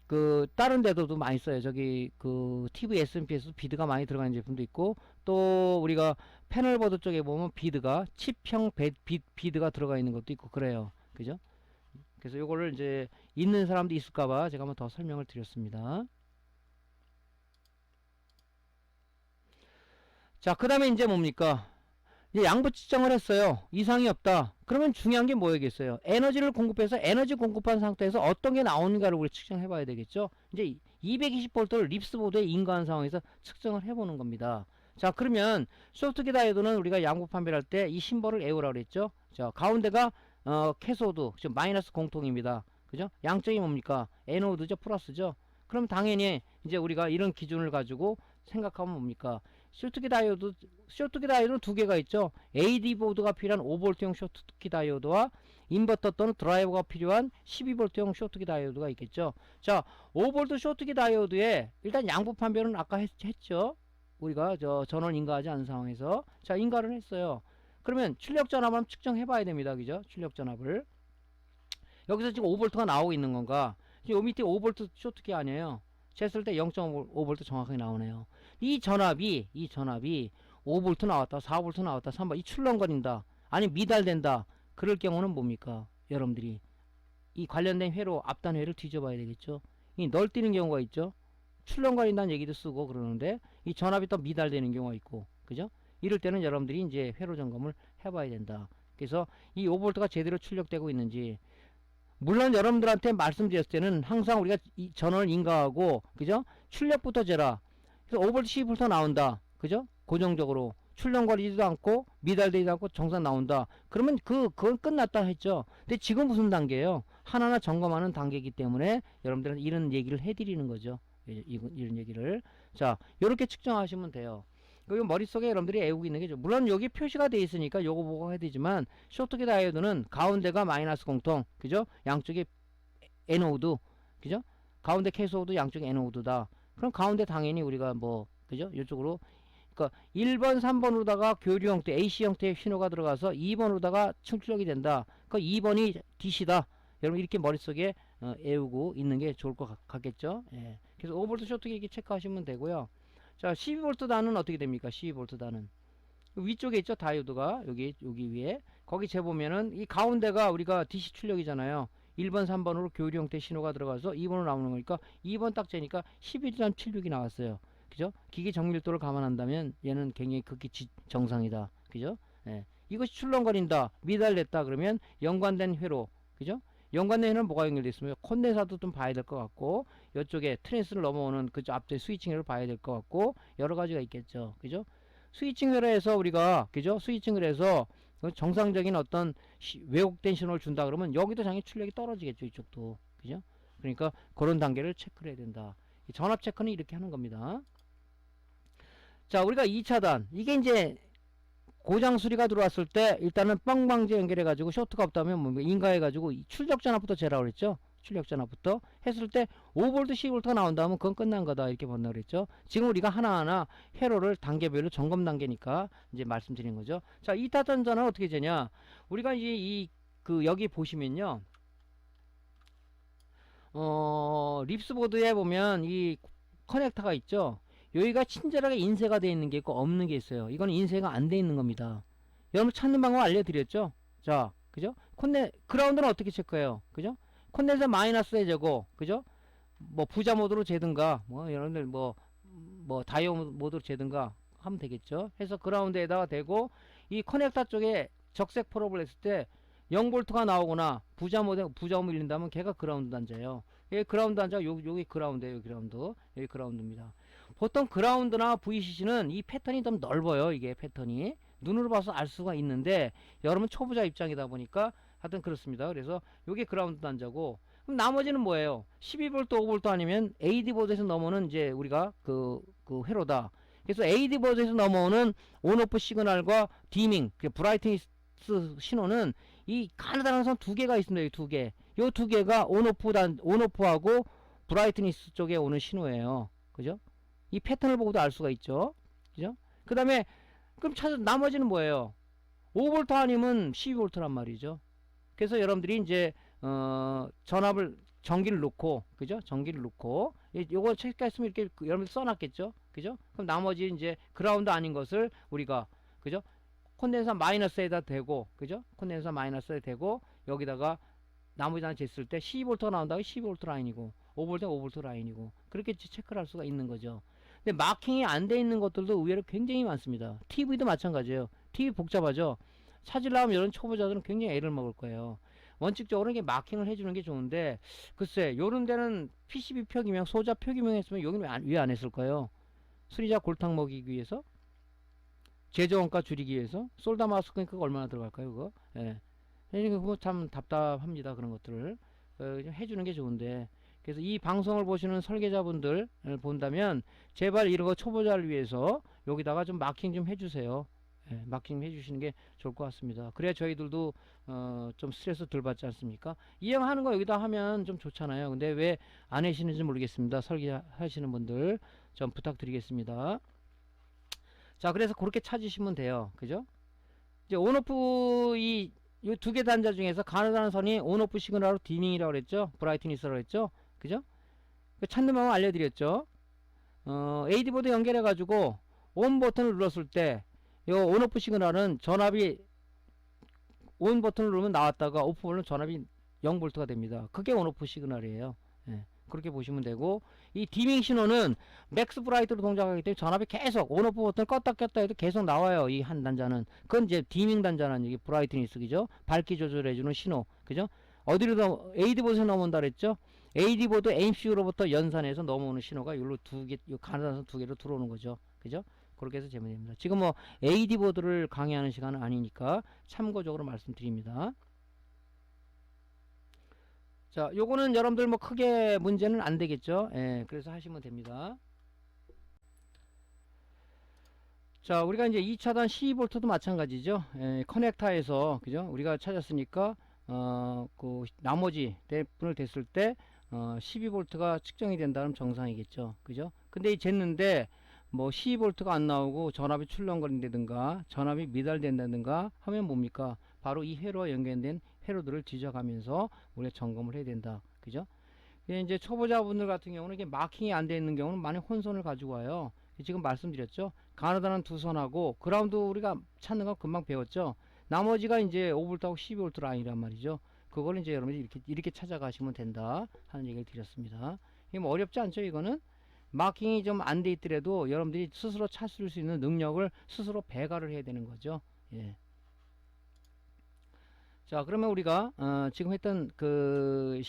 그 다른 데도 많이 써요. 저기 그 TV S&P에서 비드가 많이 들어가는 제품도 있고, 또 우리가 패널보드 쪽에 보면 비드가 칩형 비드가 들어가 있는 것도 있고 그래요. 그죠? 그래서 요거를 이제 있는 사람도 있을까봐 제가 한번 더 설명을 드렸습니다. 자, 그 다음에 이제 뭡니까? 이제 양부 측정을 했어요. 이상이 없다. 그러면 중요한 게 뭐겠어요? 에너지를 공급해서 에너지 공급한 상태에서 어떤 게 나오는가를 우리 측정해 봐야 되겠죠? 이제 220V를 립스보드에 인가한 상황에서 측정을 해 보는 겁니다. 자, 그러면 소프트키 다이오드는 우리가 양부 판별할 때 이 심벌을 에우라고 그랬죠? 자, 가운데가 캐소드, 즉 마이너스 공통입니다. 그죠? 양쪽이 뭡니까? 에노드죠, 플러스죠. 그럼 당연히 이제 우리가 이런 기준을 가지고 생각하면 뭡니까? 쇼트키 다이오드는 두 개가 있죠. AD 보드가 필요한 5V형 쇼트키 다이오드와 인버터 또는 드라이버가 필요한 12V형 쇼트키 다이오드가 있겠죠. 자, 5V 쇼트키 다이오드에 일단 양부 판별은 아까 했죠. 우리가 전원 인가하지 않은 상황에서. 자, 인가를 했어요. 그러면 출력 전압을 측정해 봐야 됩니다. 그죠? 출력 전압을. 여기서 지금 5V가 나오고 있는 건가? 요 밑에 5V 쇼트키 아니에요. 쟀을 때 0.5V 정확하게 나오네요. 이 전압이 5V 나왔다, 4V 나왔다, 3V 이 출렁거린다, 아니 미달된다. 그럴 경우는 뭡니까? 여러분들이 이 관련된 회로 앞단 회를 뒤져봐야 되겠죠. 이 널뛰는 경우가 있죠. 출렁거린다는 얘기도 쓰고 그러는데 이 전압이 또 미달되는 경우가 있고, 그죠? 이럴 때는 여러분들이 이제 회로 점검을 해봐야 된다. 그래서 이 5V가 제대로 출력되고 있는지, 물론 여러분들한테 말씀드렸을 때는 항상 우리가 이 전원을 인가하고, 그죠? 출력부터 재라. 그래서 5V, 12V 나온다. 그죠? 고정적으로. 출렁거리지도 않고, 미달되지도 않고, 정상 나온다. 그러면 그건 끝났다 했죠. 근데 지금 무슨 단계예요? 하나하나 점검하는 단계이기 때문에 여러분들한테 이런 얘기를 해드리는 거죠. 이런 얘기를. 자, 요렇게 측정하시면 돼요. 이거 머릿속에 여러분들이 애우고 있는 게죠. 물론 여기 표시가 돼 있으니까 요거 보고 해야 되지만, 쇼트키 다이오드는 가운데가 마이너스 공통, 그죠? 양쪽에 에노드, 그죠? 가운데 캐소드, 양쪽에 에노드다. 그럼 가운데 당연히 우리가 뭐, 그죠? 이쪽으로, 그러니까 1번, 3번으로다가 교류 형태, AC 형태의 신호가 들어가서 2번으로다가 충출력이 된다. 그 2번이 DC다. 여러분 이렇게 머릿속에 애우고 있는 게 좋을 것 같겠죠? 예. 그래서 5V 쇼트키 이렇게 체크하시면 되고요. 자, 12V 단은 어떻게 됩니까? 12V 단은 위쪽에 있죠, 다이오드가. 여기 위에. 거기 재보면은 이 가운데가 우리가 DC 출력이잖아요. 1번, 3번으로 교류 형태 신호가 들어가서 2번으로 나오는 거니까 2번 딱 재니까 11.76이 나왔어요. 그죠? 기계 정밀도를 감안한다면 얘는 굉장히 극히 정상이다. 그죠? 예. 이것이 출렁거린다, 미달됐다 그러면 연관된 회로, 그죠? 연관된 회로는 뭐가 연결되어 있으면 콘덴사도 좀 봐야 될 것 같고, 이쪽에 트랜스를 넘어오는 그쪽 앞뒤 스위칭 회로 봐야 될 것 같고, 여러 가지가 있겠죠. 그죠? 스위칭 회로에서 우리가, 그죠? 스위칭을 해서 정상적인 어떤 왜곡된 신호를 준다 그러면 여기도 당연히 출력이 떨어지겠죠. 이쪽도. 그죠? 그러니까 그런 단계를 체크를 해야 된다. 전압 체크는 이렇게 하는 겁니다. 자, 우리가 2차단. 이게 이제 고장 수리가 들어왔을 때 일단은 빵방지 연결해가지고 쇼트가 없다면 뭐 인가해가지고 출력 전압부터 재라고 그랬죠. 출력 전압부터 했을 때 5V, 10V가 나온다면 그건 끝난 거다 이렇게 본다고 그랬죠. 지금 우리가 하나하나 회로를 단계별로 점검 단계니까 이제 말씀드린 거죠. 자, 2차단 전압은 어떻게 되냐? 우리가 이제 여기 보시면요. 립스보드에 보면 이 커넥터가 있죠. 여기가 친절하게 인쇄가 되어 있는 게 있고 없는 게 있어요. 이건 인쇄가 안 되어 있는 겁니다. 여러분 찾는 방법 알려드렸죠? 자, 그죠? 그라운드는 어떻게 체크해요? 그죠? 콘덴서 마이너스에 재고, 그죠? 뭐 부자 모드로 재든가, 뭐 여러분들 뭐 다이오 모드로 재든가 하면 되겠죠? 해서 그라운드에다가 대고 이 커넥터 쪽에 적색 폴업을 했을 때 0V가 나오거나 부자 모드 밀린다면 걔가 그라운드 단자예요. 여기 그라운드 단자 여기 그라운드예요. 그라운드. 여기 그라운드입니다. 보통 그라운드나 VCC는 이 패턴이 좀 넓어요. 이게 패턴이 눈으로 봐서 알 수가 있는데 여러분 초보자 입장이다 보니까 하여튼 그렇습니다. 그래서 요게 그라운드 단자고, 그럼 나머지는 뭐예요? 12V, 5V 아니면 AD 보드에서 넘어오는 이제 우리가 그 회로다. 그래서 AD 보드에서 넘어오는 온오프 시그널과 디밍, 브라이트니스 신호는 이 가느다란 선 두 개가 있습니다. 이 두 개. 요 두 개가 온오프하고 브라이트니스 쪽에 오는 신호예요. 그죠? 이 패턴을 보고도 알 수가 있죠. 그죠? 그 다음에 그럼 나머지는 뭐예요? 5V 아니면 12V란 말이죠. 그래서 여러분들이 이제 전기를 놓고, 그죠? 전기를 놓고 요거 체크했으면 이렇게 여러분들 써놨겠죠. 그죠? 그럼 나머지 이제 그라운드 아닌 것을 우리가, 그죠? 콘덴서 마이너스에다 대고, 그죠? 콘덴서 마이너스에 대고 여기다가 나머지 하나 쟀을 때 12V가 나온다고 12V 라인이고 5V 5V 라인이고 그렇게 체크를 할 수가 있는 거죠. 근데 마킹이 안 돼 있는 것들도 의외로 굉장히 많습니다. TV도 마찬가지예요. TV 복잡하죠. 찾으려면 이런 초보자들은 굉장히 애를 먹을 거예요. 원칙적으로 이게 마킹을 해주는 게 좋은데, 글쎄 요런 데는 PCB 표기명, 소자 표기명 했으면 여기는 왜 안 했을까요? 수리자 골탕 먹이기 위해서, 제조원가 줄이기 위해서, 솔다 마스크가 얼마나 들어갈까요 그거? 예. 그거 참 답답합니다. 그런 것들을 좀 해주는 게 좋은데, 그래서 이 방송을 보시는 설계자분들 본다면 제발 이런 거 초보자를 위해서 여기다가 좀 마킹 좀 해주세요. 예, 마킹 해주시는 게 좋을 것 같습니다. 그래야 저희들도 좀 스트레스 덜 받지 않습니까? 이행하는 거 여기다 하면 좀 좋잖아요. 근데 왜 안 하시는지 모르겠습니다. 설계하시는 분들 좀 부탁드리겠습니다. 자, 그래서 그렇게 찾으시면 돼요. 그죠? 이제 온오프 이 두 개 단자 중에서 가느다란 선이 온오프 시그널로 디밍이라고 그랬죠? 브라이트니스라고 그랬죠? 그죠? 찾는 방법 알려드렸죠? AD 보드 연결해 가지고 온 버튼을 눌렀을 때 요 온오프 시그널은 전압이 온 버튼을 누르면 나왔다가 오프 누르면 전압이 0V가 됩니다. 그게 온오프 시그널이에요. 예, 그렇게 보시면 되고, 이 디밍 신호는 맥스 브라이트로 동작하기 때문에 전압이 계속 온오프 버튼을 껐다 켰다 해도 계속 나와요. 이 한 단자는. 그건 이제 디밍 단자라는 얘기, 브라이트니스, 그죠? 밝기 조절해주는 신호, 그죠? 어디로 AD 보드에서 넘어온다 그랬죠? AD 보드 MCU로부터 연산해서 넘어오는 신호가 요로 두 개, 요 가느다란 두 개로 들어오는 거죠. 그죠? 그렇게 해서 재면 됩니다. 지금 뭐 AD 보드를 강의하는 시간은 아니니까 참고적으로 말씀드립니다. 자, 요거는 여러분들 뭐 크게 문제는 안 되겠죠. 예, 그래서 하시면 됩니다. 자, 우리가 이제 2차단 12V도 마찬가지죠. 예, 커넥터에서, 그죠? 우리가 찾았으니까 그 나머지 분을 댔을 때 12V가 측정이 된다면 정상이겠죠. 그죠? 근데 이 쟀는데 뭐 12V가 안 나오고 전압이 출렁거린다든가 전압이 미달된다든가 하면 뭡니까? 바로 이 회로와 연결된 회로들을 뒤져가면서 우리가 점검을 해야 된다. 그죠? 이제 초보자분들 같은 경우는 이게 마킹이 안 되어 있는 경우는 많이 혼선을 가지고 와요. 지금 말씀드렸죠? 가느다란 두 선하고 그라운드 우리가 찾는 거 금방 배웠죠? 나머지가 이제 5V하고 12V 라인이란 말이죠. 그걸 이제 여러분이 이렇게 찾아가시면 된다 하는 얘기를 드렸습니다. 이게 뭐 어렵지 않죠? 이거는 마킹이 좀 안 돼 있더라도 여러분들이 스스로 찾을 수 있는 능력을 스스로 배가를 해야 되는 거죠. 예. 자, 그러면 우리가 지금 했던 그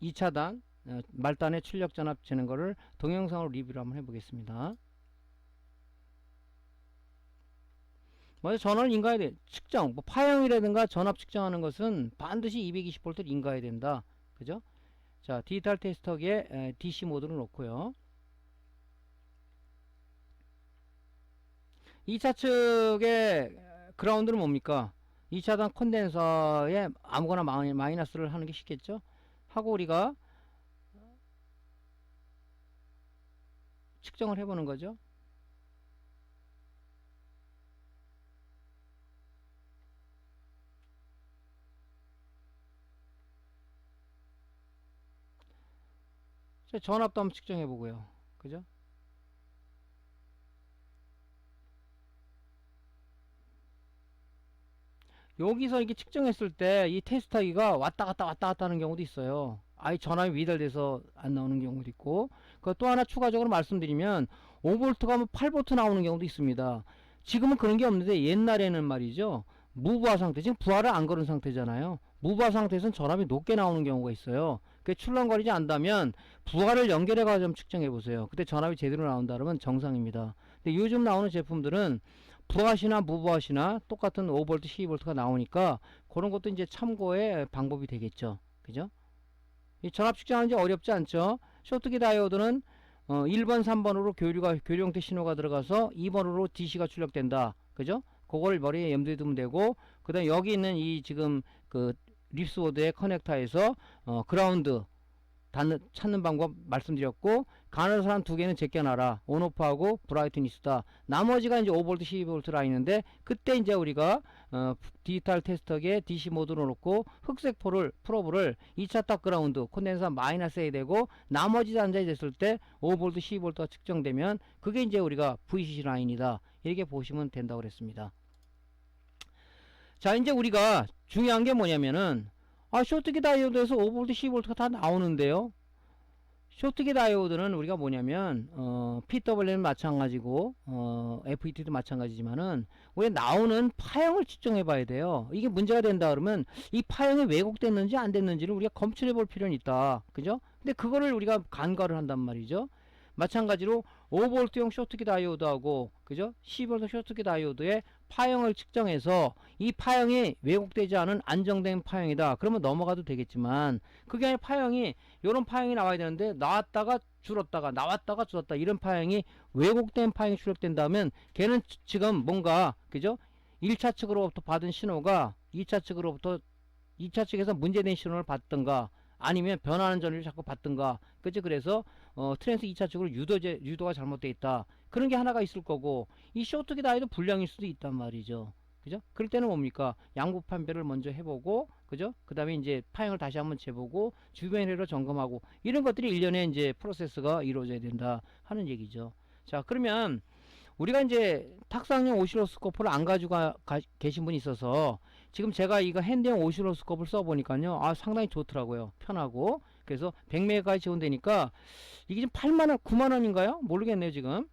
2차단 말단의 출력 전압 재는 거를 동영상으로 리뷰를 한번 해보겠습니다. 먼저 전원을 인가해야 돼. 측정, 뭐 파형이라든가 전압 측정하는 것은 반드시 220V를 인가해야 된다. 그죠? 자, 디지털 테스터기에 DC 모드를 놓고요. 2차 측의 그라운드는 뭡니까? 2차단 콘덴서에 아무거나 마이너스를 하는 게 쉽겠죠? 하고 우리가 측정을 해보는 거죠. 전압도 한번 측정해 보고요. 그죠? 여기서 이렇게 측정했을 때 이 테스터기가 왔다 갔다 하는 경우도 있어요. 아예 전압이 미달돼서 안 나오는 경우도 있고, 그 또 하나 추가적으로 말씀드리면 5V가 8V 나오는 경우도 있습니다. 지금은 그런 게 없는데 옛날에는 말이죠. 무부하 상태, 지금 부하를 안 걸은 상태잖아요. 무부하 상태에서는 전압이 높게 나오는 경우가 있어요. 그게 출렁거리지 않다면 부하를 연결해가지고 좀 측정해 보세요. 그때 전압이 제대로 나온다 그러면 정상입니다. 근데 요즘 나오는 제품들은 부하시나 무부하시나 똑같은 5V, 12V가 나오니까 그런 것도 이제 참고의 방법이 되겠죠. 그죠? 이 전압 측정하는 게 어렵지 않죠. 쇼트키 다이오드는 1번, 3번으로 교류 형태 신호가 들어가서 2번으로 DC가 출력된다. 그죠? 그걸 머리에 염두에 두면 되고, 그 다음에 여기 있는 이 지금 그 립스워드의 커넥터에서 그라운드 찾는 방법 말씀드렸고, 가능한 두 개는 제껴놔라. 온오프하고 브라이트니스다. 나머지가 이제 5V, 12V 라인인데, 그때 이제 우리가 디지털 테스터기에 DC 모드로 놓고 흑색 프로브를 2차 딱 그라운드 콘덴서 마이너스 해야 되고, 나머지 단자에 됐을 때 5V, 12V가 측정되면 그게 이제 우리가 VCC 라인이다. 이렇게 보시면 된다고 그랬습니다. 자, 이제 우리가 중요한 게 뭐냐면은 쇼트키 다이오드에서 5V, 12V가 다 나오는데요. 쇼트키 다이오드는 우리가 뭐냐면 PW는 마찬가지고 FET도 마찬가지지만은 왜 나오는 파형을 측정해 봐야 돼요. 이게 문제가 된다 그러면 이 파형이 왜곡됐는지 안 됐는지를 우리가 검출해 볼 필요는 있다. 그죠? 근데 그거를 우리가 간과를 한단 말이죠. 마찬가지로 5V용 쇼트키 다이오드하고 그죠? 10V 쇼트키 다이오드의 파형을 측정해서 이 파형이 왜곡되지 않은 안정된 파형이다. 그러면 넘어가도 되겠지만 그게 아니라 파형이 이런 파형이 나와야 되는데 나왔다가 줄었다가 나왔다가 줄었다 이런 파형이 왜곡된 파형이 출력된다면 걔는 지금 뭔가 그죠? 1차 측으로부터 받은 신호가 2차 측에서 문제된 신호를 받든가 아니면 변하는 전류를 자꾸 받든가 그치? 그래서 트랜스 2차 측으로 유도가 잘못되어 있다. 그런 게 하나가 있을 거고 이 쇼트키 다이도 불량일 수도 있단 말이죠. 그죠? 그럴 때는 뭡니까? 양부 판별을 먼저 해보고 그죠? 그 다음에 이제 파형을 다시 한번 재보고 주변회로 점검하고 이런 것들이 일련의 이제 프로세스가 이루어져야 된다 하는 얘기죠. 자, 그러면 우리가 이제 탁상용 오실로스코프를 안 가지고 계신 분이 있어서 지금 제가 이거 핸드용 오실로스코프를 써보니까요. 상당히 좋더라고요. 편하고. 그래서 100메가까지 지원되니까 이게 지금 8만원, 9만원인가요? 모르겠네요, 지금.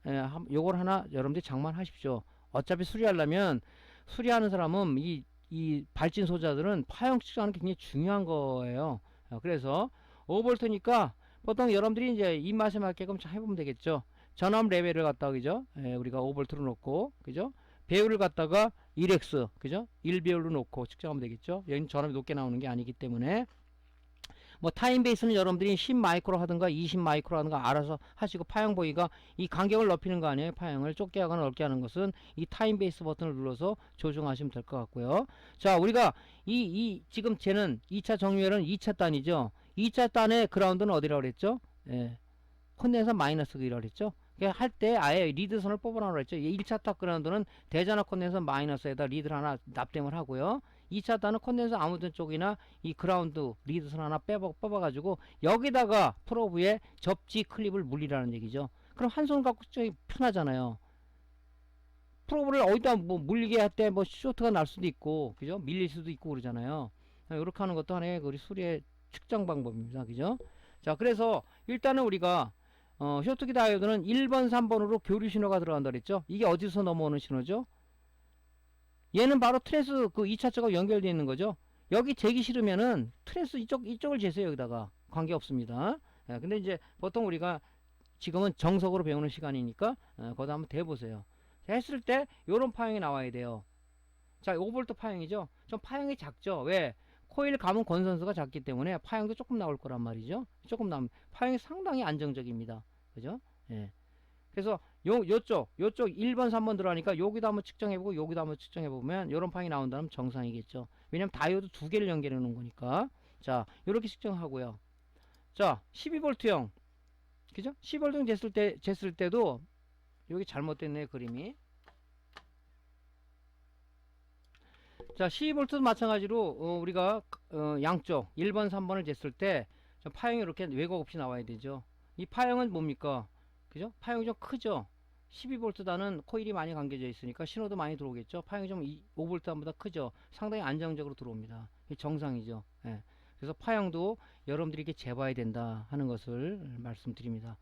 요걸 하나 여러분들이 장만하십시오. 어차피 수리하는 사람은 이 발진 소자들은 파형 측정하는 게 굉장히 중요한 거예요. 그래서 5V니까 보통 여러분들이 이제 입맛에 맞게끔 잘 해보면 되겠죠. 전압 레벨을 갖다가 그죠? 우리가 5V로 놓고 그죠? 배율을 갖다가 1X 그죠? 1배율로 놓고 측정하면 되겠죠. 여기는 전압이 높게 나오는 게 아니기 때문에 뭐 타임 베이스는 여러분들이 10 마이크로 하든가 20 마이크로 하든가 알아서 하시고 파형 보기가 이 간격을 넓히는 거 아니에요. 파형을 좁게 하거나 넓게 하는 것은 이 타임 베이스 버튼을 눌러서 조정하시면 될 것 같고요. 자, 우리가 지금 쟤는 2차 정유회는 2차 단이죠. 2차 단의 그라운드는 어디라고 그랬죠? 콘덴서 마이너스 이라고 그랬죠. 할 때 아예 리드선을 뽑아놓으라고 그랬죠. 1차 탑 그라운드는 대전압 콘덴서 마이너스에다 리드를 하나 납땜을 하고요. 2차 단은 콘덴서 아무튼 쪽이나 이 그라운드 리드선 하나 뽑아가지고 여기다가 프로브에 접지 클립을 물리라는 얘기죠. 그럼 한 손 갖고 측정이 편하잖아요. 프로브를 어디다 뭐 물리게 할 때 뭐 쇼트가 날 수도 있고 그죠? 밀릴 수도 있고 그러잖아요. 이렇게 하는 것도 하나의 우리 수리의 측정 방법입니다. 그죠? 자, 그래서 일단은 우리가 쇼트키 다이오드는 1번, 3번으로 교류 신호가 들어간다 그랬죠? 이게 어디서 넘어오는 신호죠? 얘는 바로 트랜스 그 2차 쪽하고 연결되어 있는 거죠? 여기 재기 싫으면은 트랜스 이쪽을 재세요. 여기다가. 관계없습니다. 근데 이제 보통 우리가 지금은 정석으로 배우는 시간이니까 거기다 한번 대보세요. 했을 때 요런 파형이 나와야 돼요. 자, 5V 파형이죠? 좀 파형이 작죠? 왜? 코일 감은 권선수가 작기 때문에 파형도 조금 나올 거란 말이죠. 조금 나오면 파형이 상당히 안정적입니다. 그죠? 예. 그래서 요쪽 1번 3번 들어가니까 여기도 한번 측정해보고 여기도 한번 측정해보면 요런 파형이 나온다면 정상이겠죠. 왜냐면 다이오드 두 개를 연결해 놓은 거니까. 자, 요렇게 측정하고요. 자, 12V형 그죠? 12V 쟀을 때도 여기 잘못됐네요. 그림이. 자, 12V도 마찬가지로 우리가 양쪽 1번 3번을 쟀을 때 파형이 이렇게 왜곡 없이 나와야 되죠. 이 파형은 뭡니까? 그죠? 파형이 좀 크죠? 12V단은 코일이 많이 감겨져 있으니까 신호도 많이 들어오겠죠? 파형이 좀 5V단보다 크죠? 상당히 안정적으로 들어옵니다. 이게 정상이죠. 예. 그래서 파형도 여러분들이 이렇게 재봐야 된다 하는 것을 말씀드립니다.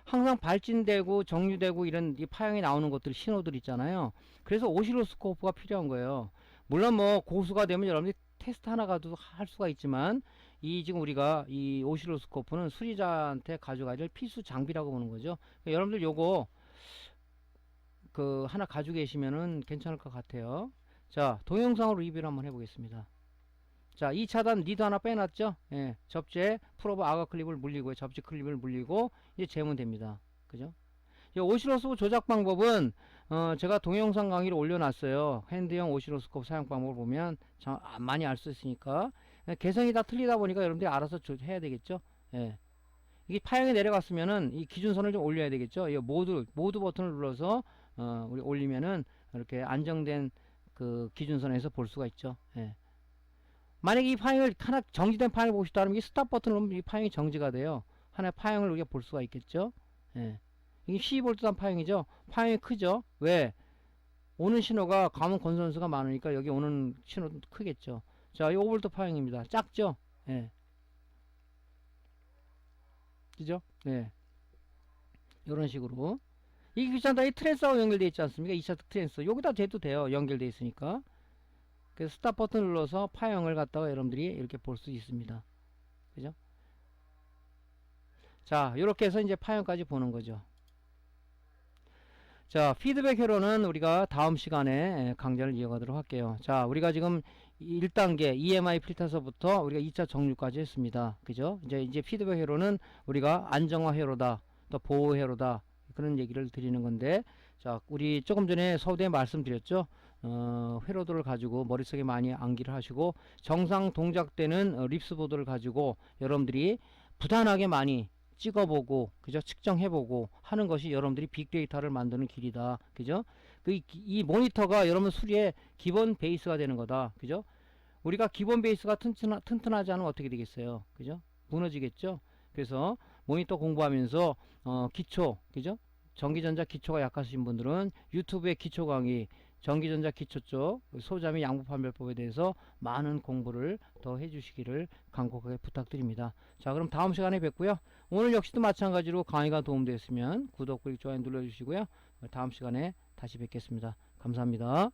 항상 발진되고 정류되고 이런 이 파형이 나오는 것들 신호들 있잖아요. 그래서 오실로스코프가 필요한 거예요. 물론 뭐 고수가 되면 여러분들이 테스트 하나가도 할 수가 있지만 이 지금 우리가 이 오실로스코프는 수리자한테 가져가야 될 필수 장비라고 보는 거죠. 그러니까 여러분들 요거 그 하나 가지고 계시면은 괜찮을 것 같아요. 자, 동영상으로 리뷰를 한번 해보겠습니다. 자, 이 차단 리드 하나 빼놨죠. 예, 접지에 풀오버 아가 클립을 물리고 접지 클립을 물리고 이제 재면 됩니다. 그죠? 이 오실로스코프 조작 방법은 제가 동영상 강의를 올려놨어요. 핸드형 오실로스코프 사용 방법을 보면 많이 알 수 있으니까. 개성이 다 틀리다 보니까 여러분들이 알아서 해야 되겠죠. 예. 이게 파형이 내려갔으면은 이 기준선을 좀 올려야 되겠죠. 이 모드 버튼을 눌러서 우리 올리면은 이렇게 안정된 그 기준선에서 볼 수가 있죠. 예. 만약에 이 파형을 하나 정지된 파형을 보고 싶다면 이 스탑 버튼을 누르면 이 파형이 정지가 돼요. 하나의 파형을 우리가 볼 수가 있겠죠. 예. 이게 12V단 파형이죠. 파형이 크죠. 왜? 오는 신호가 감원 건선수가 많으니까 여기 오는 신호도 크겠죠. 자, 이 5V 파형입니다. 작죠? 예. 그죠? 네. 이런 식으로. 이게 귀찮다. 이 트랜스하고 연결되어 있지 않습니까? 2차 트랜스. 여기다 대도 돼요. 연결되어 있으니까. 그래서 스탑 버튼 눌러서 파형을 갖다가 여러분들이 이렇게 볼 수 있습니다. 그죠? 자, 이렇게 해서 이제 파형까지 보는 거죠. 자, 피드백 회로는 우리가 다음 시간에 강좌를 이어가도록 할게요. 자, 우리가 지금 1단계 EMI 필터서부터 우리가 2차 정류까지 했습니다. 그죠? 이제 피드백 회로는 우리가 안정화 회로다, 또 보호 회로다, 그런 얘기를 드리는 건데, 자, 우리 조금 전에 서두에 말씀드렸죠? 회로들을 가지고 머릿속에 많이 암기를 하시고, 정상 동작되는 립스보드를 가지고 여러분들이 부단하게 많이 찍어보고, 그죠? 측정해보고 하는 것이 여러분들이 빅데이터를 만드는 길이다. 그죠? 이 모니터가 여러분 수리의 기본 베이스가 되는 거다. 그죠? 우리가 기본 베이스가 튼튼하지 않으면 어떻게 되겠어요? 그죠? 무너지겠죠? 그래서 모니터 공부하면서, 기초, 그죠? 전기전자 기초가 약하신 분들은 유튜브의 기초 강의, 전기전자 기초 쪽 소자 및 양부 판별법에 대해서 많은 공부를 더 해주시기를 간곡하게 부탁드립니다. 자, 그럼 다음 시간에 뵙고요. 오늘 역시도 마찬가지로 강의가 도움되었으면 구독, 좋아요 눌러주시고요. 다음 시간에 다시 뵙겠습니다. 감사합니다.